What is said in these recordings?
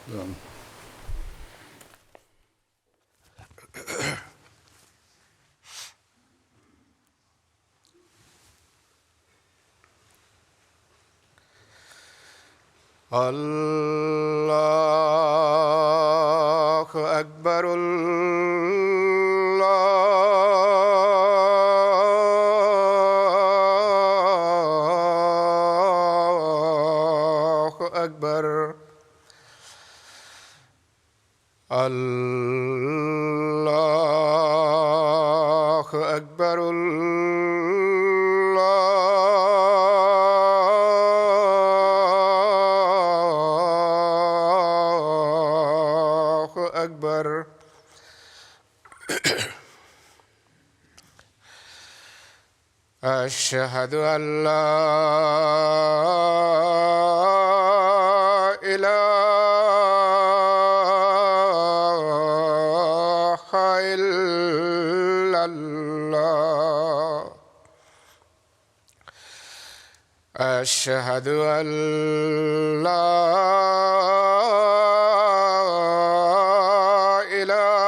الله أكبر. الله أكبر. الله أكبر. الله أكبر. أشهد أن لا إله إلا الله. أشهد أن لا إله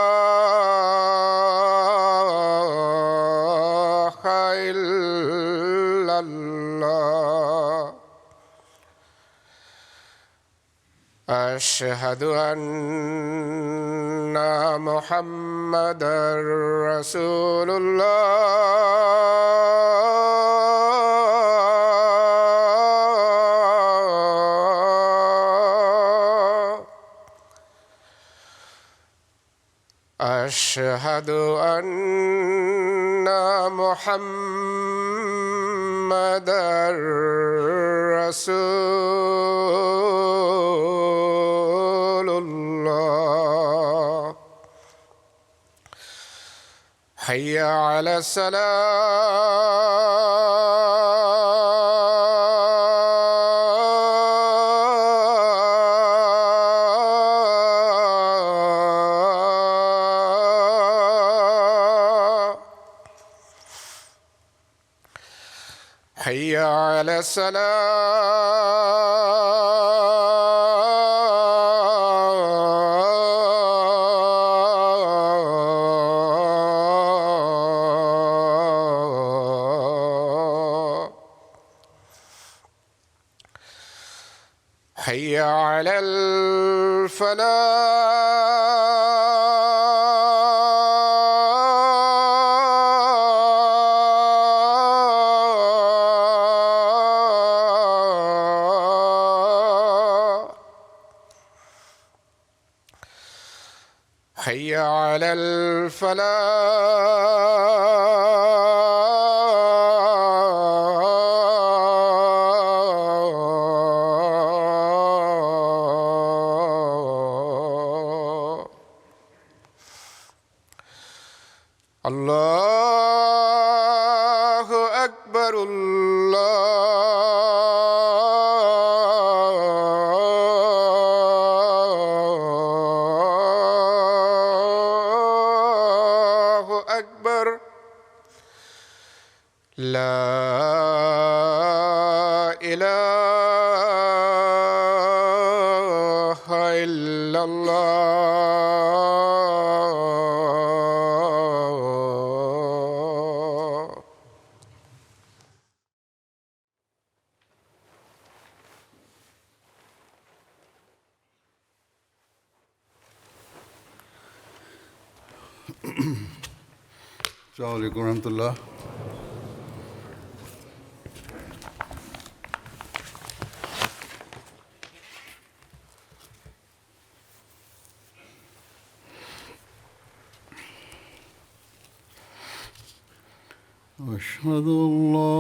إلا الله. أشهد أن محمدًا رسول الله. أشهد أن محمدًا رسول الله. حي على الصلاة. حي على الصلاة. حي على الفلاح. حي على الفلاح. الله أكبر. الله أكبر. لا إله إلا الله. السلام علیکم ورحمۃ اللہ. أشهد أن لا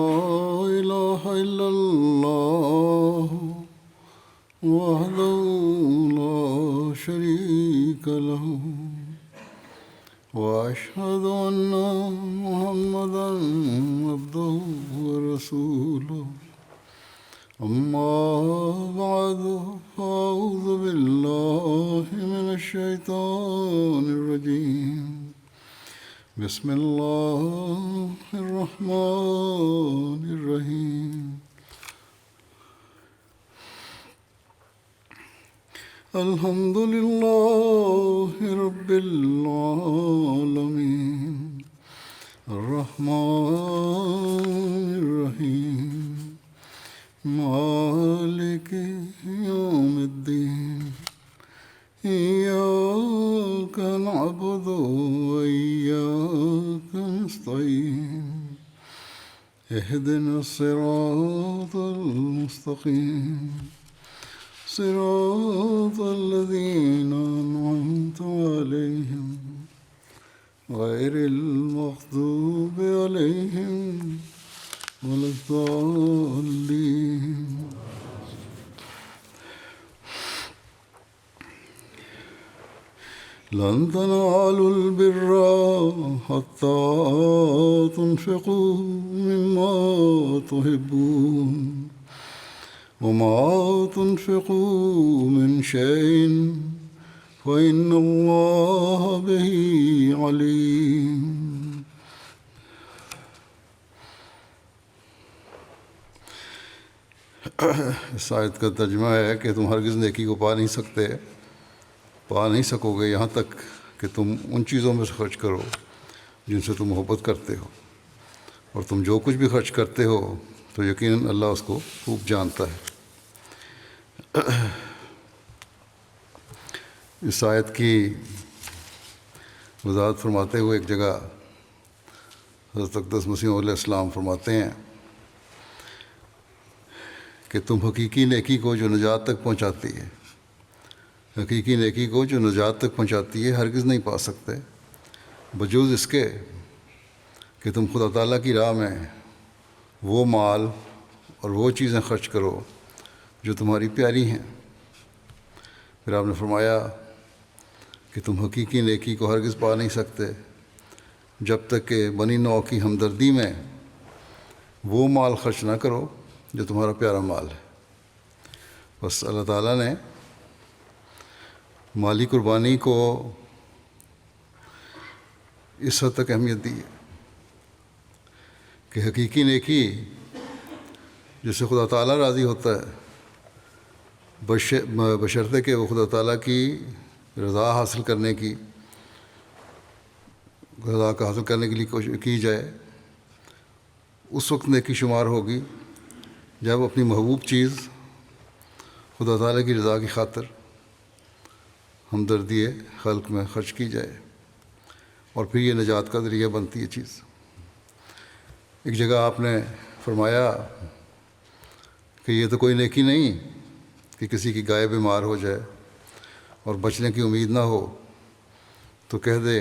إله إلا الله وحده لا شريك له وأشهد أن محمدًا عبده ورسوله. أما بعد فأعوذ بالله من الشيطان الرجيم. بسم الله الرحمن الرحيم. الحمد لله رب العالمين الرحمن الرحيم مالك يوم الدين إياك نعبد وإياك نستعين اهدنا الصراط المستقيم صراط الذين أنعمت عليهم غير المغضوب عليهم ولا الضالين. لن تنالوا البر حتى تنفقوا مما تحبون وما تنفقوا من شيء فإن الله به عليم. اس آیت کا ترجمہ ہے کہ تم ہرگز نیکی کو پا نہیں سکو گے یہاں تک کہ تم ان چیزوں میں سے خرچ کرو جن سے تم محبت کرتے ہو، اور تم جو کچھ بھی خرچ کرتے ہو تو یقیناً اللہ اس کو خوب جانتا ہے۔ اس آیت کی وضاحت فرماتے ہوئے ایک جگہ حضرت اقدس مسیح علیہ السلام فرماتے ہیں کہ تم حقیقی نیکی کو جو نجات تک پہنچاتی ہے ہرگز نہیں پا سکتے بجوز اس کے کہ تم خدا تعالیٰ کی راہ میں وہ مال اور وہ چیزیں خرچ کرو جو تمہاری پیاری ہیں۔ پھر آپ نے فرمایا کہ تم حقیقی نیکی کو ہرگز پا نہیں سکتے جب تک کہ بنی نوع کی ہمدردی میں وہ مال خرچ نہ کرو جو تمہارا پیارا مال ہے۔ بس اللہ تعالیٰ نے مالی قربانی کو اس حد تک اہمیت دی ہے کہ حقیقی نیکی جس سے خدا تعالیٰ راضی ہوتا ہے بشرطے کہ وہ خدا تعالیٰ کی رضا کا حاصل کرنے کے لیے کوشش کی جائے، اس وقت نیکی شمار ہوگی جب اپنی محبوب چیز خدا تعالیٰ کی رضا کی خاطر ہمدردی خلق میں خرچ کی جائے، اور پھر یہ نجات کا ذریعہ بنتی ہے چیز۔ ایک جگہ آپ نے فرمایا کہ یہ تو کوئی نیکی نہیں کہ کسی کی گائے بیمار ہو جائے اور بچنے کی امید نہ ہو تو کہہ دے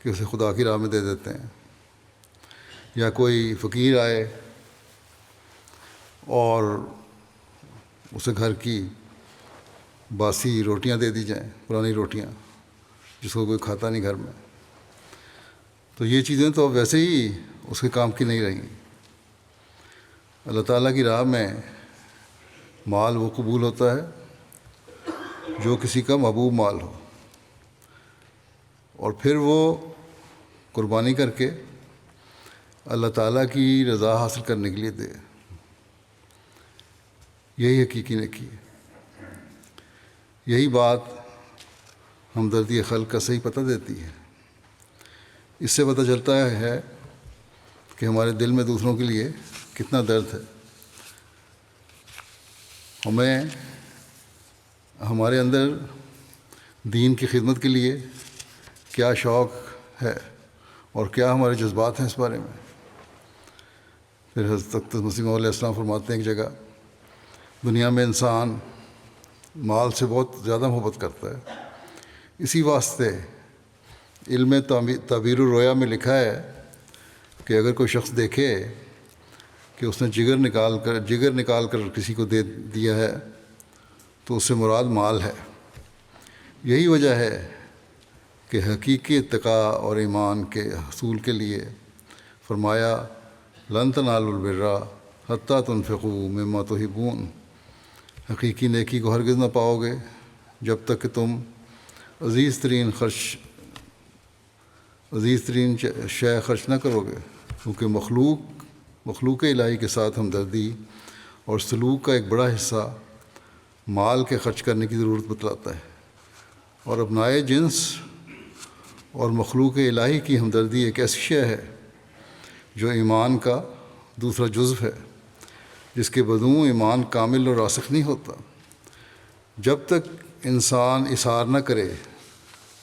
کہ اسے خدا کی راہ میں دے دیتے ہیں، یا کوئی فقیر آئے اور اسے گھر کی باسی روٹیاں دے دی جائیں، پرانی روٹیاں جس کو کوئی کھاتا نہیں گھر میں، تو یہ چیزیں تو ویسے ہی اس کے کام کی نہیں رہیں۔ اللہ تعالیٰ کی راہ میں مال وہ قبول ہوتا ہے جو کسی کا محبوب مال ہو، اور پھر وہ قربانی کر کے اللہ تعالیٰ کی رضا حاصل کرنے کے لیے دے۔ یہی حقیقی نیکی ہے۔ یہی بات ہمدردی خلق کا صحیح پتہ دیتی ہے۔ اس سے پتہ چلتا ہے کہ ہمارے دل میں دوسروں کے لیے کتنا درد ہے، ہمارے اندر دین کی خدمت کے لیے کیا شوق ہے اور کیا ہمارے جذبات ہیں اس بارے میں۔ پھر حضرت اقدس مسیح علیہ السلام فرماتے ہیں ایک جگہ، دنیا میں انسان مال سے بہت زیادہ محبت کرتا ہے، اسی واسطے علم تعبیر الرؤیا میں لکھا ہے کہ اگر کوئی شخص دیکھے کہ اس نے جگر نکال کر کسی کو دے دیا ہے تو اس سے مراد مال ہے۔ یہی وجہ ہے کہ حقیقی اتقاء اور ایمان کے حصول کے لیے فرمایا لن تنالوا البر حتی تنفقوا مما تحبون، حقیقی نیکی کو ہرگز نہ پاؤ گے جب تک کہ تم عزیز ترین شے خرچ نہ کرو گے، کیونکہ مخلوق الہی کے ساتھ ہمدردی اور سلوک کا ایک بڑا حصہ مال کے خرچ کرنے کی ضرورت بتلاتا ہے، اور ابنائے جنس اور مخلوق الہی کی ہمدردی ایک ایسی شے ہے جو ایمان کا دوسرا جزو ہے، جس کے بدوں ایمان کامل اور راسخ نہیں ہوتا۔ جب تک انسان اثار نہ کرے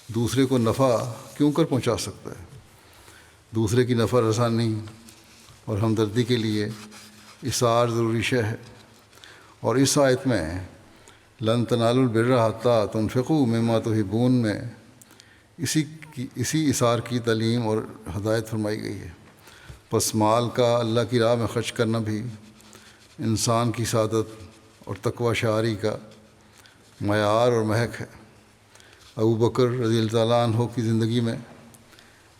دوسرے کو نفع کیوں کر پہنچا سکتا ہے؟ دوسرے کی نفع رسانی اور ہمدردی کے لیے اثار ضروری شے ہے، اور اس آیت میں لن تنالوا البر حتی تنفقوا مما تحبون میں اسی اثار کی تعلیم اور ہدایت فرمائی گئی ہے۔ پس مال کا اللہ کی راہ میں خرچ کرنا بھی انسان کی سعادت اور تقوی شعاری کا معیار اور محک ہے۔ ابو بکر رضی اللہ تعالیٰ عنہ کی زندگی میں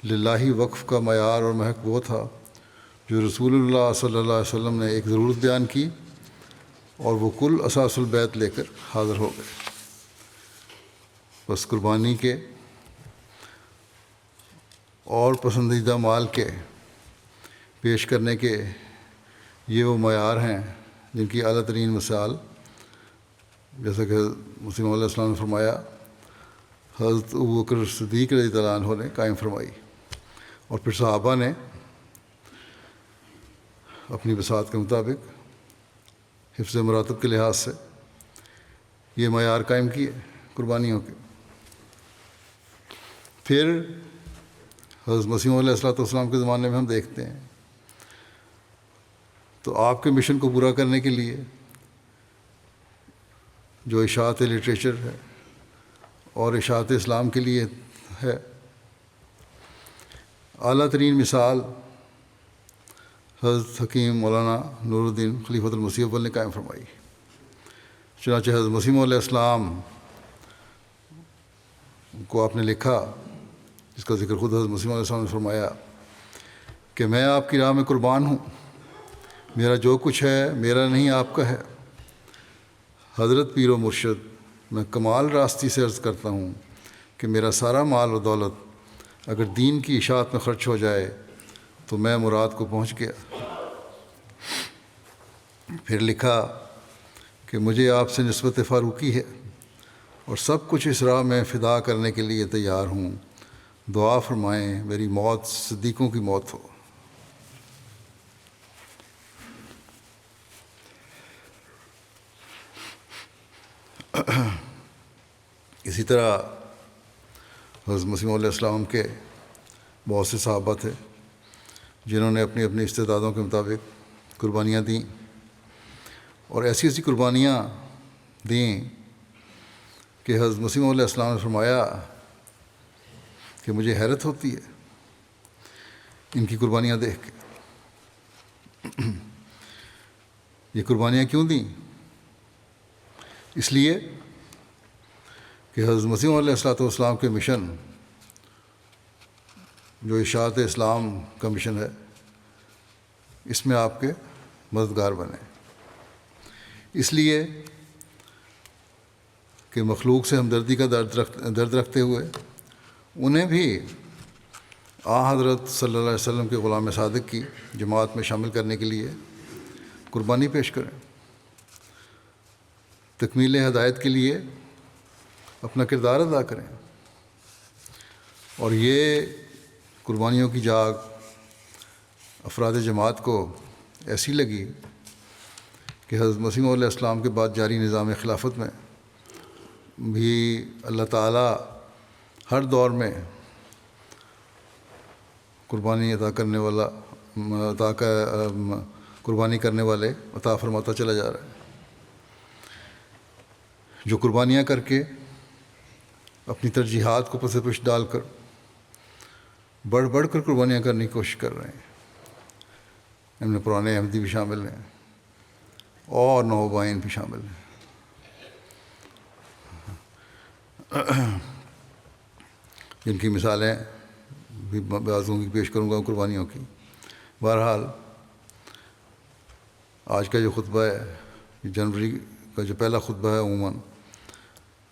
للہ وقف کا معیار اور محک وہ تھا جو رسول اللہ صلی اللہ علیہ وسلم نے ایک ضرورت بیان کی اور وہ کل اساس البیت لے کر حاضر ہو گئے۔ بس قربانی کے اور پسندیدہ مال کے پیش کرنے کے یہ وہ معیار ہیں جن کی اعلیٰ ترین مثال، جیسا کہ مسلم علیہ السلام نے فرمایا، حضرت ابوبکر صدیق رضی اللہ عنہ نے قائم فرمائی، اور پھر صحابہ نے اپنی بساط کے مطابق حفظ مراتب کے لحاظ سے یہ معیار قائم کیے قربانیوں کے۔ پھر حضرت مسیح علیہ السلام کے زمانے میں ہم دیکھتے ہیں تو آپ کے مشن کو پورا کرنے کے لیے جو اشاعت لٹریچر ہے اور اشاعت اسلام کے لیے ہے، اعلیٰ ترین مثال حضرت حکیم مولانا نور الدین خلیفۃ المسیح اول نے قائم فرمائی۔ چنانچہ حضرت مسیح علیہ السلام کو آپ نے لکھا، جس کا ذکر خود حضرت مسیح علیہ السلام نے فرمایا کہ میں آپ کی راہ میں قربان ہوں، میرا جو کچھ ہے میرا نہیں آپ کا ہے۔ حضرت پیر و مرشد، میں کمال راستی سے عرض کرتا ہوں کہ میرا سارا مال و دولت اگر دین کی اشاعت میں خرچ ہو جائے تو میں مراد کو پہنچ گیا۔ پھر لکھا کہ مجھے آپ سے نسبت فاروقی ہے اور سب کچھ اس راہ میں فدا کرنے کے لیے تیار ہوں، دعا فرمائیں میری موت صدیقوں کی موت ہو۔ اسی طرح حضرت مسیح علیہ السلام کے بہت سے صحابہ تھے جنہوں نے اپنی اپنی استعدادوں کے مطابق قربانیاں دیں، اور ایسی ایسی قربانیاں دیں کہ حضرت مسیح علیہ السلام نے فرمایا کہ مجھے حیرت ہوتی ہے ان کی قربانیاں دیکھ کے۔ یہ قربانیاں کیوں دیں؟ اس لیے کہ حضرت مسیح علیہ السلام کے مشن، جو اشاعت اسلام کا مشن ہے، اس میں آپ کے مددگار بنے، اس لیے کہ مخلوق سے ہمدردی کا درد رکھتے ہوئے انہیں بھی حضرت صلی اللہ علیہ وسلم کے غلام صادق کی جماعت میں شامل کرنے کے لیے قربانی پیش کریں، تکمیل ہدایت کے لیے اپنا کردار ادا کریں۔ اور یہ قربانیوں کی جاگ افراد جماعت کو ایسی لگی کہ حضرت مسیح علیہ السلام کے بعد جاری نظام خلافت میں بھی اللہ تعالیٰ ہر دور میں قربانی قربانی کرنے والے عطا فرماتا چلا جا رہا ہے، جو قربانیاں کر کے اپنی ترجیحات کو پس پش ڈال کر بڑھ بڑھ کر قربانیاں کرنے کی کوشش کر رہے ہیں۔ ان میں پرانے احمدی بھی شامل ہیں اور نوبائن بھی شامل ہیں۔ جن کی مثالیں بھی بعضوں کی پیش کروں گا قربانیوں کی۔ بہرحال آج کا جو خطبہ ہے، جنوری کا جو پہلا خطبہ ہے، عموماً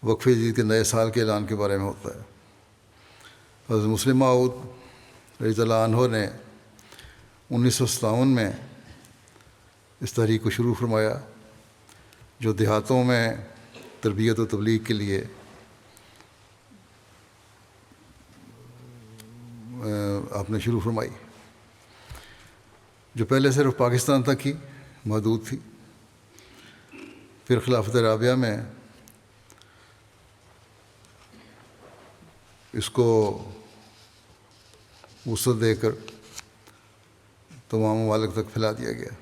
وقفہ جدید کے نئے سال کے اعلان کے بارے میں ہوتا ہے۔ حضرت مسلم موعود رضی اللہ عنہ نے 1957 میں اس تحریک کو شروع فرمایا، جو دیہاتوں میں تربیت و تبلیغ کے لیے آپ نے شروع فرمائی، جو پہلے صرف پاکستان تک ہی محدود تھی، پھر خلافت رابعہ میں اس کو وسعت دے کر تمام ممالک تک پھیلا دیا گیا،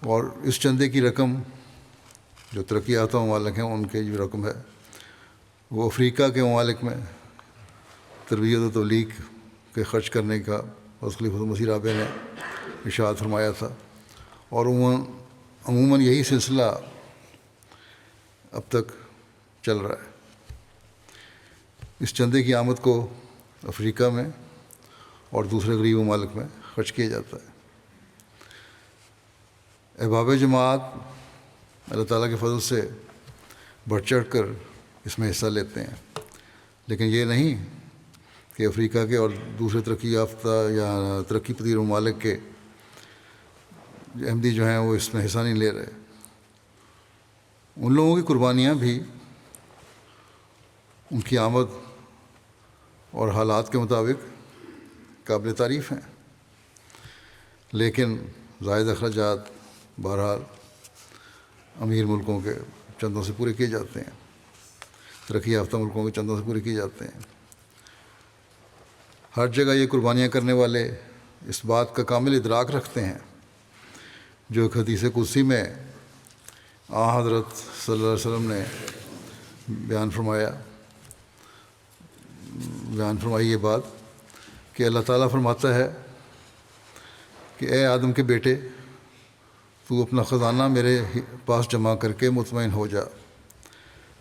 اور اس چندے کی رقم جو ترقی یافتہ ممالک ہیں ان کی جو رقم ہے وہ افریقہ کے ممالک میں تربیت و تبلیغ کے خرچ کرنے کا خلیفۃ المسیح رابع نے ارشاد فرمایا تھا، اور عموماً یہی سلسلہ اب تک چل رہا ہے۔ اس چندے کی آمد کو افریقہ میں اور دوسرے غریب ممالک میں خرچ کیا جاتا ہے۔ احباب جماعت اللہ تعالیٰ کے فضل سے بڑھ چڑھ کر اس میں حصہ لیتے ہیں، لیکن یہ نہیں کہ افریقہ کے اور دوسرے ترقی یافتہ یا ترقی پذیر ممالک کے احمدی جو ہیں وہ اس میں حصہ نہیں لے رہے۔ ان لوگوں کی قربانیاں بھی ان کی آمد اور حالات کے مطابق قابل تعریف ہیں، لیکن زائد اخراجات بہرحال امیر ملکوں کے چندوں سے پورے کیے جاتے ہیں، ترقی یافتہ ملکوں کے چندوں سے پورے کیے جاتے ہیں۔ ہر جگہ یہ قربانیاں کرنے والے اس بات کا کامل ادراک رکھتے ہیں جو ایک حدیث قدسی میں حضرت صلی اللہ علیہ وسلم نے بیان فرمائی یہ بات کہ اللہ تعالیٰ فرماتا ہے کہ اے آدم کے بیٹے، تو اپنا خزانہ میرے پاس جمع کر کے مطمئن ہو جا،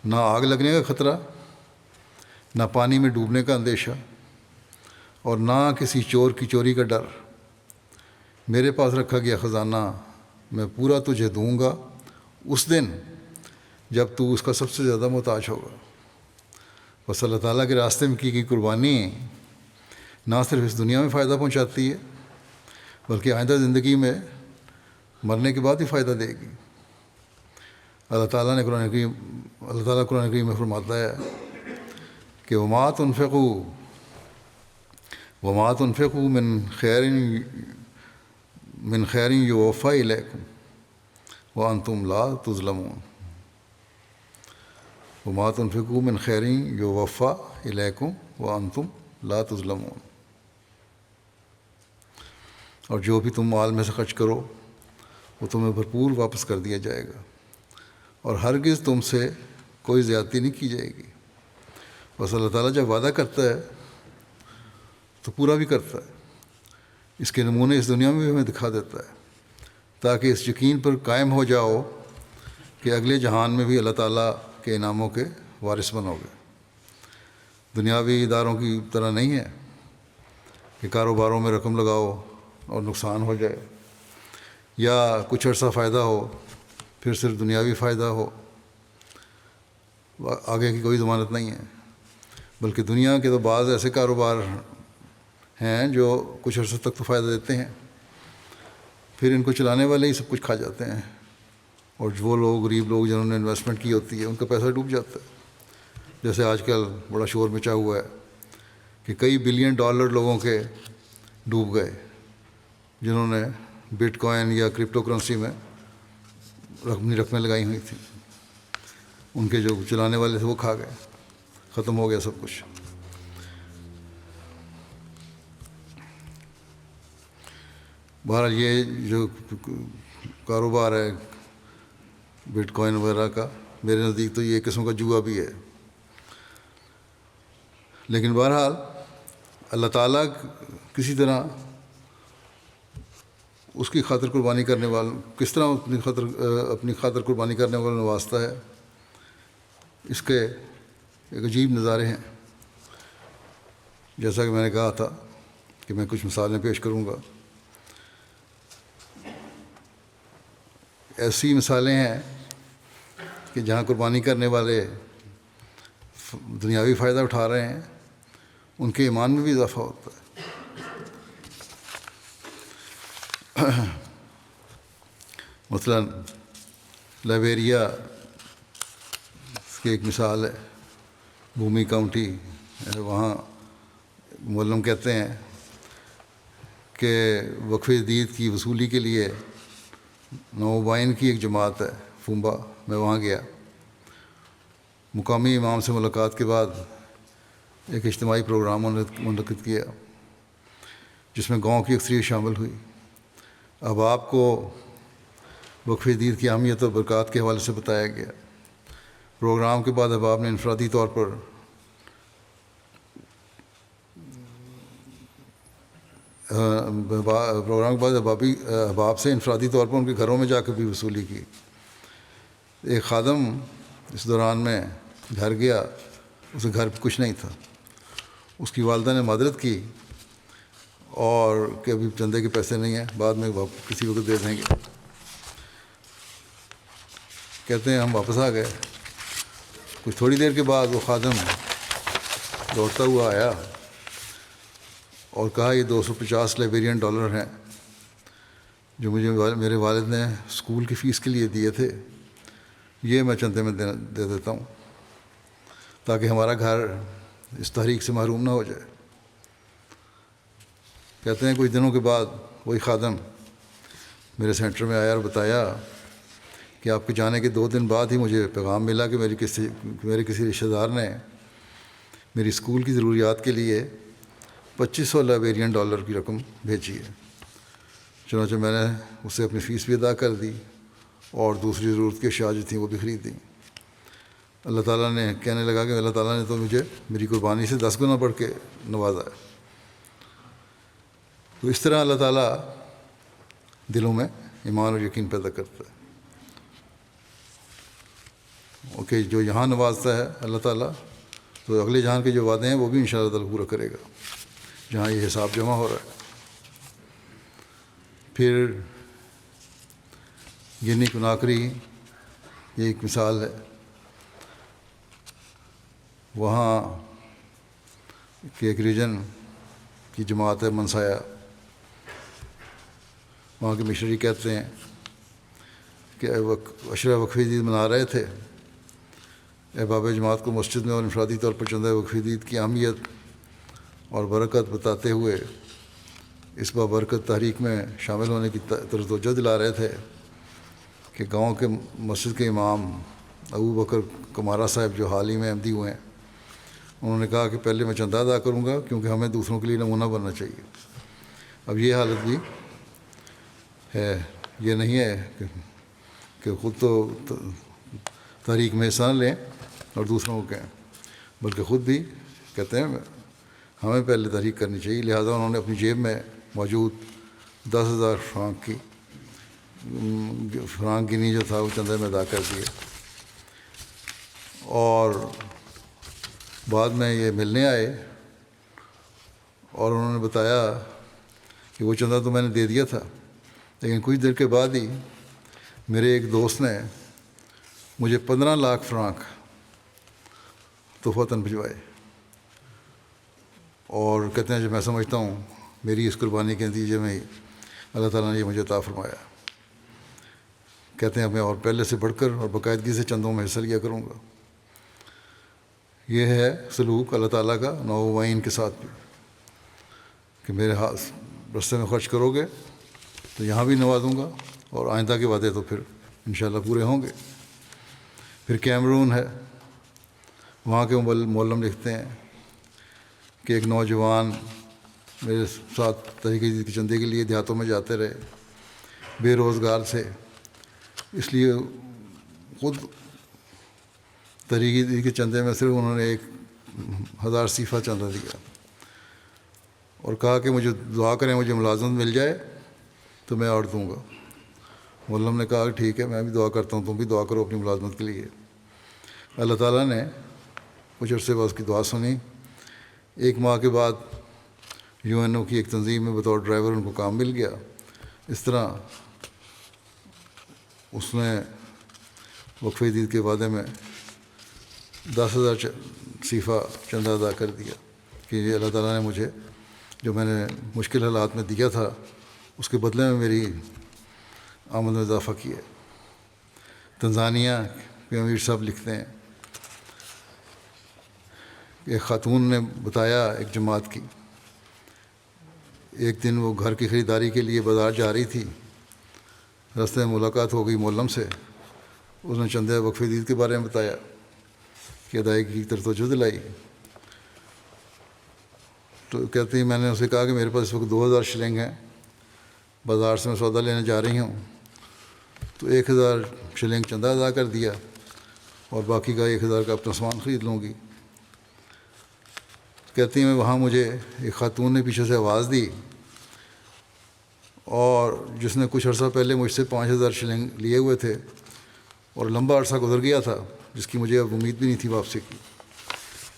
نہ آگ لگنے کا خطرہ، نہ پانی میں ڈوبنے کا اندیشہ، اور نہ کسی چور کی چوری کا ڈر۔ میرے پاس رکھا گیا خزانہ میں پورا تجھے دوں گا اس دن جب تو اس کا سب سے زیادہ محتاج ہوگا۔ بس اللہ تعالیٰ کے راستے میں کی گئی قربانی نہ صرف اس دنیا میں فائدہ پہنچاتی ہے بلکہ آئندہ زندگی میں مرنے کے بعد ہی فائدہ دے گی۔ اللہ تعالیٰ قرآن کریم میں فرماتا ہے کہ وما تنفقوا من خیر یوفی الیکم وانتم لا تظلمون۔ وما تنفقوا من خیر یوفی الیکم وانتم لا تظلمون۔ اور جو بھی تم مال میں سے خرچ کرو وہ تمہیں بھرپور واپس کر دیا جائے گا، اور ہرگز تم سے کوئی زیادتی نہیں کی جائے گی۔ بس اللہ تعالیٰ جب وعدہ کرتا ہے تو پورا بھی کرتا ہے۔ اس کے نمونے اس دنیا میں بھی ہمیں دکھا دیتا ہے تاکہ اس یقین پر قائم ہو جاؤ کہ اگلے جہان میں بھی اللہ تعالیٰ کے انعاموں کے وارث بنو گے۔ دنیاوی اداروں کی طرح نہیں ہے کہ کاروباروں میں رقم لگاؤ اور نقصان ہو جائے، یا کچھ عرصہ فائدہ ہو پھر صرف دنیاوی فائدہ ہو، آگے کی کوئی ضمانت نہیں ہے۔ بلکہ دنیا کے تو بعض ایسے کاروبار ہیں جو کچھ عرصے تک تو فائدہ دیتے ہیں، پھر ان کو چلانے والے ہی سب کچھ کھا جاتے ہیں، اور وہ لوگ غریب لوگ جنہوں نے انویسٹمنٹ کی ہوتی ہے ان کا پیسہ ڈوب جاتا ہے۔ جیسے آج کل بڑا شور مچا ہوا ہے کہ کئی بلین ڈالر لوگوں کے ڈوب گئے جنہوں نے بٹ کوائن یا کرپٹو کرنسی میں اپنی رقمیں لگائی ہوئی تھیں، ان کے جو چلانے والے تھے وہ کھا گئے، ختم ہو گیا سب کچھ۔ بہرحال یہ جو کاروبار ہے بٹ کوائن وغیرہ کا، میرے نزدیک تو یہ ایک قسم کا جوا بھی ہے۔ لیکن بہرحال اللہ تعالیٰ کسی طرح اس کی خاطر قربانی کرنے والوں، کس طرح اپنی خاطر قربانی کرنے والوں نوازتا ہے، اس کے ایک عجیب نظارے ہیں۔ جیسا کہ میں نے کہا تھا کہ میں کچھ مثالیں پیش کروں گا۔ ایسی مثالیں ہیں کہ جہاں قربانی کرنے والے دنیاوی فائدہ اٹھا رہے ہیں، ان کے ایمان میں بھی اضافہ ہوتا ہے۔ مثلا لائبیریا کی ایک مثال ہے بھومی کاؤنٹی، وہاں مولم کہتے ہیں کہ وقف جدید کی وصولی کے لیے نوبائن کی ایک جماعت ہے فومبا، میں وہاں گیا۔ مقامی امام سے ملاقات کے بعد ایک اجتماعی پروگرام منعقد کیا جس میں گاؤں کی اکثریت شامل ہوئی۔ اب آپ کو وقف جدید کی اہمیت اور برکات کے حوالے سے بتایا گیا۔ پروگرام کے بعد احباب نے انفرادی طور پر احباب سے انفرادی طور پر ان کے گھروں میں جا کر بھی وصولی کی۔ ایک خادم اس دوران میں گھر گیا، اسے گھر پہ کچھ نہیں تھا۔ اس کی والدہ نے معذرت کی اور کہ ابھی چندے کے پیسے نہیں ہیں، بعد میں کسی وقت دے دیں گے۔ کہتے ہیں ہم واپس آ گئے۔ کچھ تھوڑی دیر کے بعد وہ خادم دوڑتا ہوا آیا اور کہا یہ $250 لائبیرین ہیں جو مجھے میرے والد نے اسکول کی فیس کے لیے دیے تھے، یہ میں چندے میں دے دیتا ہوں تاکہ ہمارا گھر اس تحریک سے محروم نہ ہو جائے۔ کہتے ہیں کچھ دنوں کے بعد وہی خادم میرے سینٹر میں آیا اور بتایا کہ آپ کے جانے کے 2 دن بعد ہی مجھے پیغام ملا کہ میرے کسی رشتہ دار نے میری اسکول کی ضروریات کے لیے $2500 لائبیرین کی رقم بھیجی ہے۔ چنانچہ میں نے اسے اپنی فیس بھی ادا کر دی اور دوسری ضرورت کی اشیاء جو تھیں وہ بھی خرید دیں۔ اللہ تعالیٰ نے کہنے لگا کہ اللہ تعالیٰ نے تو مجھے میری قربانی سے 10 گنا بڑھ کے نوازا ہے۔ تو اس طرح اللہ تعالیٰ دلوں میں ایمان اور یقین پیدا کرتا ہے۔ اوکے، جو یہاں نوازتا ہے اللہ تعالیٰ، تو اگلے جہان کے جو وعدے ہیں وہ بھی انشاءاللہ تعالیٰ پورا کرے گا جہاں یہ حساب جمع ہو رہا ہے۔ پھر گنی کناکری یہ ایک مثال ہے۔ وہاں کی ایک ریجن کی جماعت ہے منسایا، وہاں کے مشنری کہتے ہیں کہ عشرہ وقف جدید منا رہے تھے۔ احباب جماعت کو مسجد میں اور انفرادی طور پر چندہ وقف جدید کی اہمیت اور برکت بتاتے ہوئے اس بابرکت تحریک میں شامل ہونے کی طرف توجہ دلا رہے تھے کہ گاؤں کے مسجد کے امام ابو بکر کمارا صاحب جو حال ہی میں احمدی ہوئے ہیں، انہوں نے کہا کہ پہلے میں چندہ ادا کروں گا کیونکہ ہمیں دوسروں کے لیے نمونہ بننا چاہیے۔ اب یہ حالت بھی ہے، یہ نہیں ہے کہ خود تو تحریک میں حصہ نہ لیں اور دوسروں کو کہیں، بلکہ خود بھی کہتے ہیں ہمیں پہلے تحریک کرنی چاہیے۔ لہٰذا انہوں نے اپنی جیب میں موجود 10,000 فرانک گنی جو تھا وہ چندے میں ادا کر دیے، اور بعد میں یہ ملنے آئے اور انہوں نے بتایا کہ وہ چندہ تو میں نے دے دیا تھا، لیکن کچھ دیر کے بعد ہی میرے ایک دوست نے مجھے 15 لاکھ فرانک تحفتاً بھجوائے، اور کہتے ہیں جو میں سمجھتا ہوں میری اس قربانی کے نتیجے میں ہی اللہ تعالیٰ نے یہ مجھے عطا فرمایا۔ کہتے ہیں میں اور پہلے سے بڑھ کر اور باقاعدگی سے چندوں میں حصہ لیا کروں گا۔ یہ ہے سلوک اللہ تعالیٰ کا نوبائن کے ساتھ بھی کہ میرے رستے میں خرچ کرو گے تو یہاں بھی نوازوں گا، اور آئندہ کے وعدے تو پھر انشاءاللہ پورے ہوں گے۔ پھر کیمرون ہے، وہاں کے مولم لکھتے ہیں کہ ایک نوجوان میرے ساتھ تحریک جدید کے چندے کے لیے دیہاتوں میں جاتے رہے، بے روزگار تھے، اس لیے خود تحریک جدید کے چندے میں صرف انہوں نے 1,000 صیفہ چندہ دیا اور کہا کہ مجھے دعا کریں مجھے ملازمت مل جائے تو میں اور دوں گا۔ مولم نے کہا کہ ٹھیک ہے، میں بھی دعا کرتا ہوں، تم بھی دعا کرو اپنی ملازمت کے لیے۔ اللہ تعالیٰ نے کچھ عرصے بعد اس کی دعا سنی۔ 1 ماہ کے بعد UNO کی ایک تنظیم میں بطور ڈرائیور ان کو کام مل گیا۔ اس طرح اس نے وقف جدید کے وعدے میں 10,000 صیفہ چندہ ادا کر دیا کہ یہ اللہ تعالیٰ نے مجھے جو میں نے مشکل حالات میں دیا تھا اس کے بدلے میں میری آمد میں اضافہ کیا۔ تنزانیہ کے امیر صاحب لکھتے ہیں ایک خاتون نے بتایا ایک جماعت کی، ایک دن وہ گھر کی خریداری کے لیے بازار جا رہی تھی، راستے میں ملاقات ہو گئی مولم سے، اس نے چندہ وقف دید کے بارے میں بتایا کہ ادائیگی کی طرف توجہ دلائی. تو کہتی ہیں میں نے اسے کہا کہ میرے پاس اس وقت 2000 شلنگ ہیں، بازار سے میں سودا لینے جا رہی ہوں. تو 1000 شلنگ چندہ ادا کر دیا اور باقی کا 1000 کا اپنا سامان خرید لوں گی. کہتی ہیں وہاں مجھے ایک خاتون نے پیچھے سے آواز دی، اور جس نے کچھ عرصہ پہلے مجھ سے 5000 شلنگ لیے ہوئے تھے اور لمبا عرصہ گزر گیا تھا جس کی مجھے اب امید بھی نہیں تھی واپسی کی.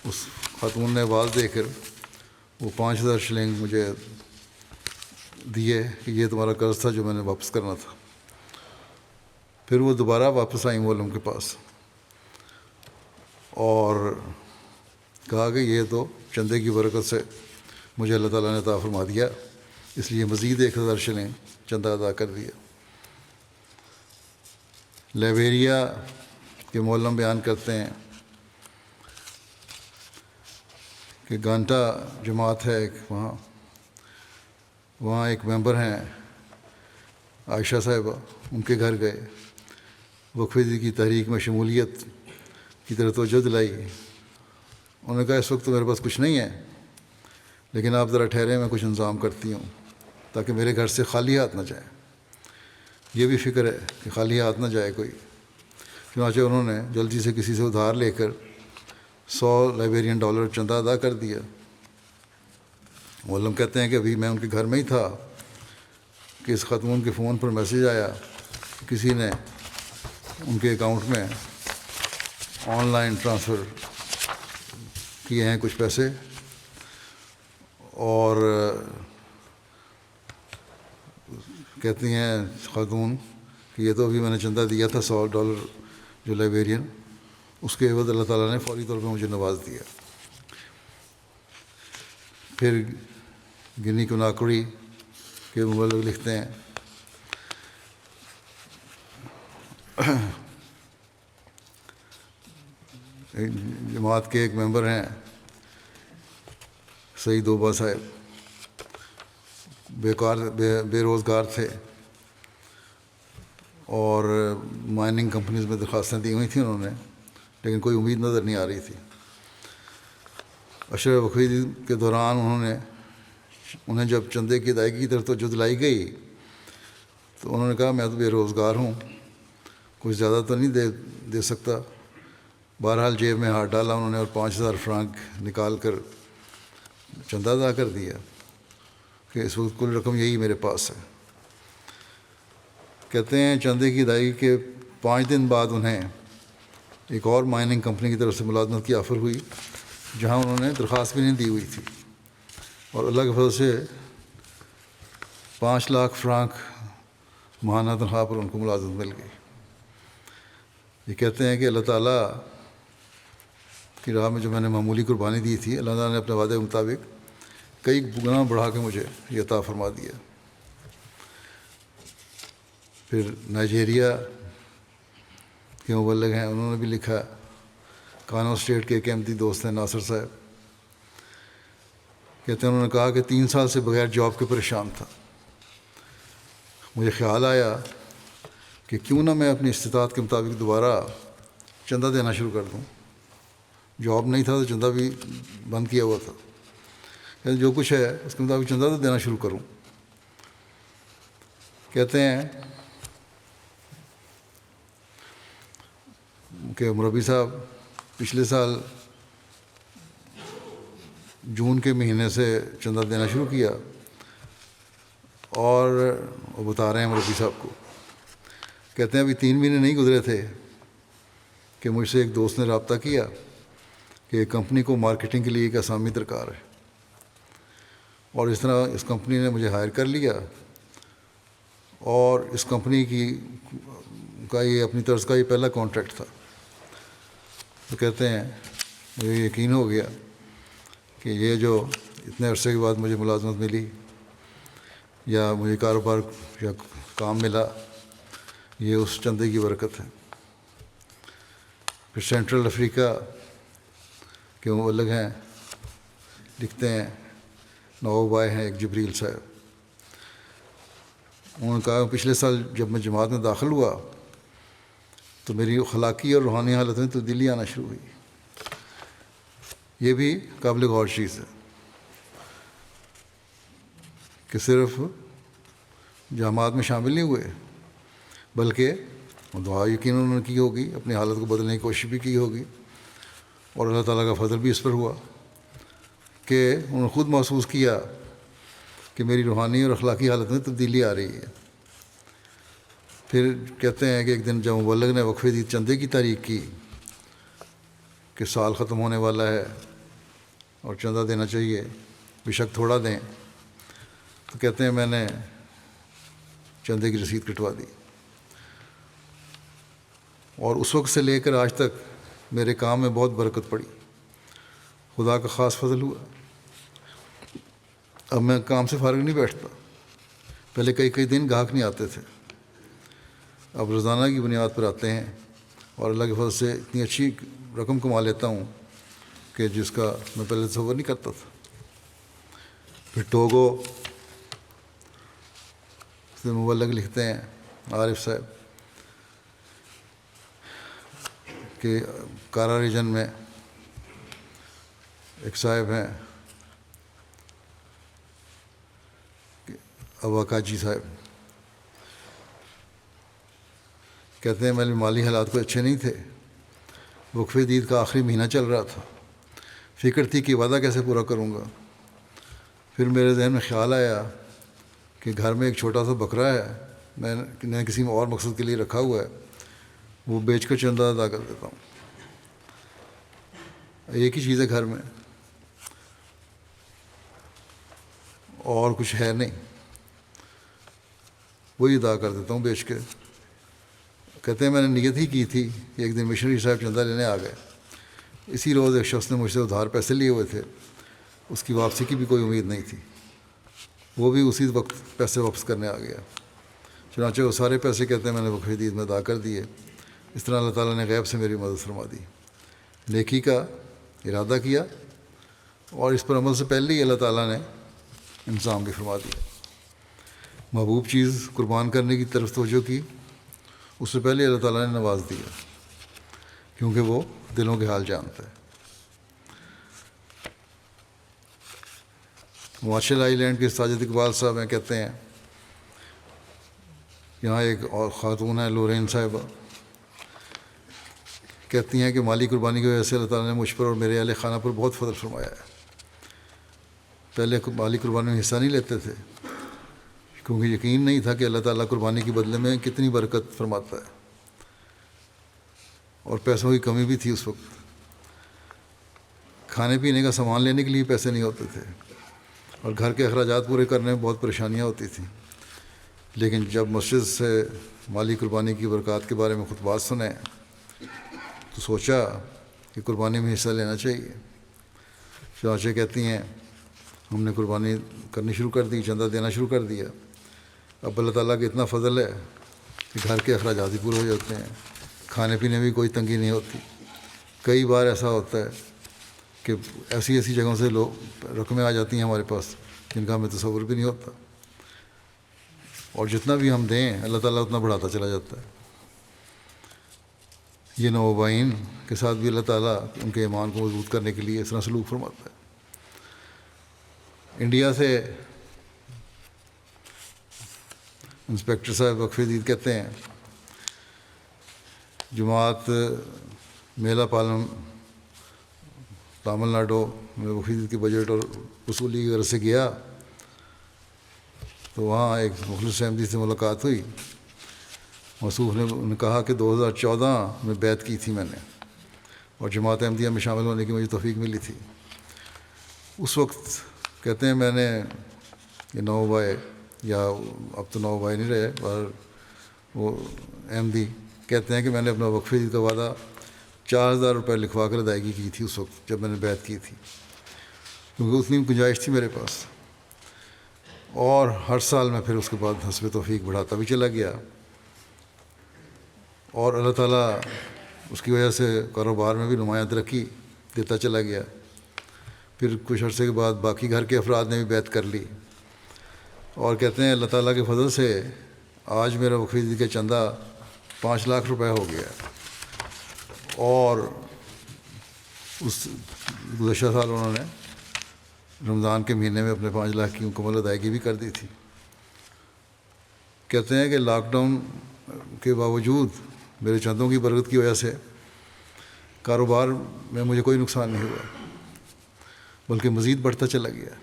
اس خاتون نے آواز دے کر وہ 5000 شلنگ مجھے دیے کہ یہ تمہارا قرض تھا جو میں نے واپس کرنا تھا. پھر وہ دوبارہ واپس آئیں مولم کے پاس اور کہا کہ یہ تو چندے کی برکت سے مجھے اللہ تعالیٰ نے عطا فرما دیا، اس لیے مزید 1000 شلنگ چندہ ادا کر دیا. لائبیریا کے مولم بیان کرتے ہیں کہ گانٹا جماعت ہے ایک، وہاں ایک ممبر ہیں عائشہ صاحبہ، ان کے گھر گئے، وقف دید کی تحریک میں شمولیت کی طرف توجہ دلائی. انہوں نے کہا اس وقت تو میرے پاس کچھ نہیں ہے، لیکن آپ ذرا ٹھہرے، میں کچھ انتظام کرتی ہوں تاکہ میرے گھر سے خالی ہاتھ نہ جائے. یہ بھی فکر ہے کہ خالی ہاتھ نہ جائے کوئی. چنانچہ انہوں نے جلدی سے کسی سے ادھار لے کر 100 لائبیرین ڈالر چندہ ادا کر دیا. مولم کہتے ہیں کہ ابھی میں ان کے گھر میں ہی تھا کہ اس خاتون کے فون پر میسیج آیا کہ کسی نے ان کے اکاؤنٹ میں آن لائن ٹرانسفر کیے ہیں کچھ پیسے، اور کہتی ہیں خاتون کہ یہ تو ابھی میں نے چندہ دیا تھا $100 جو لائبیرین، اس کے عوض اللہ تعالیٰ نے فوری طور پہ مجھے نواز دیا. پھر گنی کناکڑی کے مبلغ لکھتے ہیں جماعت کے ایک ممبر ہیں سعید اوبا صاحب، بے روزگار تھے اور مائننگ کمپنیز میں درخواستیں دی ہوئی تھیں انہوں نے، لیکن کوئی امید نظر نہیں آ رہی تھی. اشرف وقف دید کے دوران انہیں جب چندے کی ادائیگی کی طرف توجہ دلائی گئی تو انہوں نے کہا میں تو بے روزگار ہوں، کچھ زیادہ تو نہیں دے سکتا. بہرحال جیب میں ہاتھ ڈالا انہوں نے اور 5000 فرانک نکال کر چندہ ادا کر دیا کہ اس وقت کل رقم یہی میرے پاس ہے. کہتے ہیں چندے کی ادائیگی کے 5 دن بعد انہیں ایک اور مائننگ کمپنی کی طرف سے ملازمت کی آفر ہوئی جہاں انہوں نے درخواست بھی نہیں دی ہوئی تھی، اور اللہ کے فضل سے 5 لاکھ فرانک ماہانہ تنخواہ پر ان کو ملازمت مل گئی. یہ کہتے ہیں کہ اللہ تعالیٰ کی راہ میں جو میں نے معمولی قربانی دی تھی، اللہ تعالیٰ نے اپنے وعدے کے مطابق کئی گنا بڑھا کے مجھے یہ عطا فرما دیا. پھر نائجیریا کے مبلغ ہیں، انہوں نے بھی لکھا، کانو اسٹیٹ کے ایک احمدی دوست ہیں ناصر صاحب، کہتے ہیں انہوں نے کہا کہ 3 سال سے بغیر جاب کے پریشان تھا. مجھے خیال آیا کہ کیوں نہ میں اپنی استطاعت کے مطابق دوبارہ چندہ دینا شروع کر دوں. جاب نہیں تھا تو چندہ بھی بند کیا ہوا تھا، یعنی جو کچھ ہے اس کے مطابق چندہ تو دینا شروع کروں. کہتے ہیں کہ مربی صاحب پچھلے سال جون کے مہینے سے چندہ دینا شروع کیا، اور وہ بتا رہے ہیں مربی صاحب کو، کہتے ہیں ابھی 3 مہینے نہیں گزرے تھے کہ مجھ سے ایک دوست نے رابطہ کیا کہ ایک کمپنی کو مارکیٹنگ کے لیے ایک اسامی درکار ہے، اور اس طرح اس کمپنی نے مجھے ہائر کر لیا، اور اس کمپنی کا یہ اپنی طرز کا یہ پہلا کانٹریکٹ تھا. تو کہتے ہیں مجھے یقین ہو گیا کہ یہ جو اتنے عرصے کے بعد مجھے ملازمت ملی یا مجھے کاروبار یا کام ملا، یہ اس چندے کی برکت ہے. پھر سینٹرل افریقہ کے کہ وہ الگ ہیں، لکھتے ہیں نواب آئے ہیں ایک جبریل صاحب. انہوں نے کہا پچھلے سال جب میں جماعت میں داخل ہوا تو میری اخلاقی اور روحانی حالت میں تبدیلی آنا شروع ہوئی. یہ بھی قابل غور چیز ہے کہ صرف جماعت میں شامل نہیں ہوئے بلکہ دعا یقیناً انہوں نے کی ہوگی، اپنی حالت کو بدلنے کی کوشش بھی کی ہوگی، اور اللہ تعالیٰ کا فضل بھی اس پر ہوا کہ انہوں نے خود محسوس کیا کہ میری روحانی اور اخلاقی حالت میں تبدیلی آ رہی ہے. پھر کہتے ہیں کہ ایک دن جب مبلغ نے وقف دید چندے کی تحریک کی کہ سال ختم ہونے والا ہے اور چندہ دینا چاہیے، بے شک تھوڑا دیں، تو کہتے ہیں میں نے چندے کی رسید کٹوا دی، اور اس وقت سے لے کر آج تک میرے کام میں بہت برکت پڑی، خدا کا خاص فضل ہوا. اب میں کام سے فارغ نہیں بیٹھتا. پہلے کئی دن گاہک نہیں آتے تھے، اب روزانہ کی بنیاد پر آتے ہیں، اور اللہ کے فضل سے اتنی اچھی رقم کما لیتا ہوں کہ جس کا میں پہلے تصور نہیں کرتا تھا. پھر ٹوگو سے مبلغ لکھتے ہیں عارف صاحب کہ کارا ریجن میں ایک صاحب ہیں ابا کاجی صاحب، کہتے ہیں میرے مالی حالات کوئی اچھے نہیں تھے، وقف دید کا آخری مہینہ چل رہا تھا، فکر تھی کہ وعدہ کیسے پورا کروں گا. پھر میرے ذہن میں خیال آیا کہ گھر میں ایک چھوٹا سا بکرا ہے، میں نے کسی اور مقصد کے لیے رکھا ہوا ہے، وہ بیچ کر چندہ ادا کر دیتا ہوں. ایک ہی چیز ہے گھر میں اور کچھ ہے نہیں، وہی ادا کر دیتا ہوں بیچ کے. کہتے ہیں میں نے نیت ہی کی تھی کہ ایک دن مشنری صاحب چندہ لینے آ گئے. اسی روز ایک شخص نے مجھ سے ادھار پیسے لیے ہوئے تھے، اس کی واپسی کی بھی کوئی امید نہیں تھی، وہ بھی اسی وقت پیسے واپس کرنے آ گیا. چنانچہ وہ سارے پیسے کہتے ہیں میں نے وقف دید میں ادا کر دیے. اس طرح اللہ تعالیٰ نے غیب سے میری مدد فرما دی. نیکی کا ارادہ کیا اور اس پر عمل سے پہلے ہی اللہ تعالیٰ نے انتظام بھی فرما دیا. محبوب چیز قربان کرنے کی طرف توجہ کی، اس سے پہلے اللہ تعالیٰ نے نواز دیا، کیونکہ وہ دلوں کے حال جانتا ہے. مارشل آئی لینڈ کے ساجد اقبال صاحب ہیں، کہتے ہیں یہاں ایک اور خاتون ہے لورین صاحبہ، کہتی ہیں کہ مالی قربانی کی وجہ سے اللہ تعالیٰ نے مجھ پر اور میرے اہل خانہ پر بہت فضل فرمایا ہے. پہلے مالی قربانی میں حصہ نہیں لیتے تھے کیونکہ یقین نہیں تھا کہ اللہ تعالیٰ قربانی کے بدلے میں کتنی برکت فرماتا ہے، اور پیسوں کی کمی بھی تھی اس وقت. کھانے پینے کا سامان لینے کے لیے پیسے نہیں ہوتے تھے، اور گھر کے اخراجات پورے کرنے میں بہت پریشانیاں ہوتی تھیں. لیکن جب مسجد سے مالی قربانی کی برکات کے بارے میں خطبات سنے تو سوچا کہ قربانی میں حصہ لینا چاہیے. چنانچہ کہتی ہیں ہم نے قربانی کرنی شروع کر دی، چندہ دینا شروع کر دیا. اب اللہ تعالیٰ کا اتنا فضل ہے کہ گھر کے اخراجات بھی پورے ہو جاتے ہیں، کھانے پینے میں کوئی تنگی نہیں ہوتی. کئی بار ایسا ہوتا ہے کہ ایسی جگہوں سے لوگ رقمیں آ جاتی ہیں ہمارے پاس جن کا ہمیں تصور بھی نہیں ہوتا، اور جتنا بھی ہم دیں اللہ تعالیٰ اتنا بڑھاتا چلا جاتا ہے. یہ نوابین کے ساتھ بھی اللہ تعالیٰ ان کے ایمان کو مضبوط کرنے کے لیے اس طرح سلوک فرماتا ہے. انڈیا سے انسپیکٹر صاحب وقف دید کہتے ہیں جماعت میلا پالم تامل ناڈو میں وقف دید کی بجٹ اور وصولی کی غرض سے گیا تو وہاں ایک مخلص احمدی سے ملاقات ہوئی. موصوف نے کہا کہ 2014 میں بیعت کی تھی میں نے، اور جماعت احمدیہ میں شامل ہونے کی مجھے توفیق ملی تھی. اس وقت کہتے ہیں میں نے یہ 9 بھائی، یا اب تو 9 بھائی نہیں رہے، اور وہ احمدی کہتے ہیں کہ میں نے اپنا وقف دید کا وعدہ 4000 روپے لکھوا کر ادائیگی کی تھی اس وقت جب میں نے بیعت کی تھی، کیونکہ اتنی گنجائش تھی میرے پاس. اور ہر سال میں پھر اس کے بعد حسب توفیق بڑھاتا بھی چلا گیا، اور اللہ تعالیٰ اس کی وجہ سے کاروبار میں بھی نمایاں ترقی دیتا چلا گیا. پھر کچھ عرصے کے بعد باقی گھر کے افراد نے بھی بیعت کر لی، اور کہتے ہیں اللہ تعالیٰ کے فضل سے آج میرا وقف عید کا چندہ 5 لاکھ روپے ہو گیا. اور اس گزشتہ سال انہوں نے رمضان کے مہینے میں اپنے 5 لاکھ کی مکمل ادائیگی بھی کر دی تھی. کہتے ہیں کہ لاک ڈاؤن کے باوجود میرے چندوں کی برکت کی وجہ سے کاروبار میں مجھے کوئی نقصان نہیں ہوا، بلکہ مزید بڑھتا چلا گیا.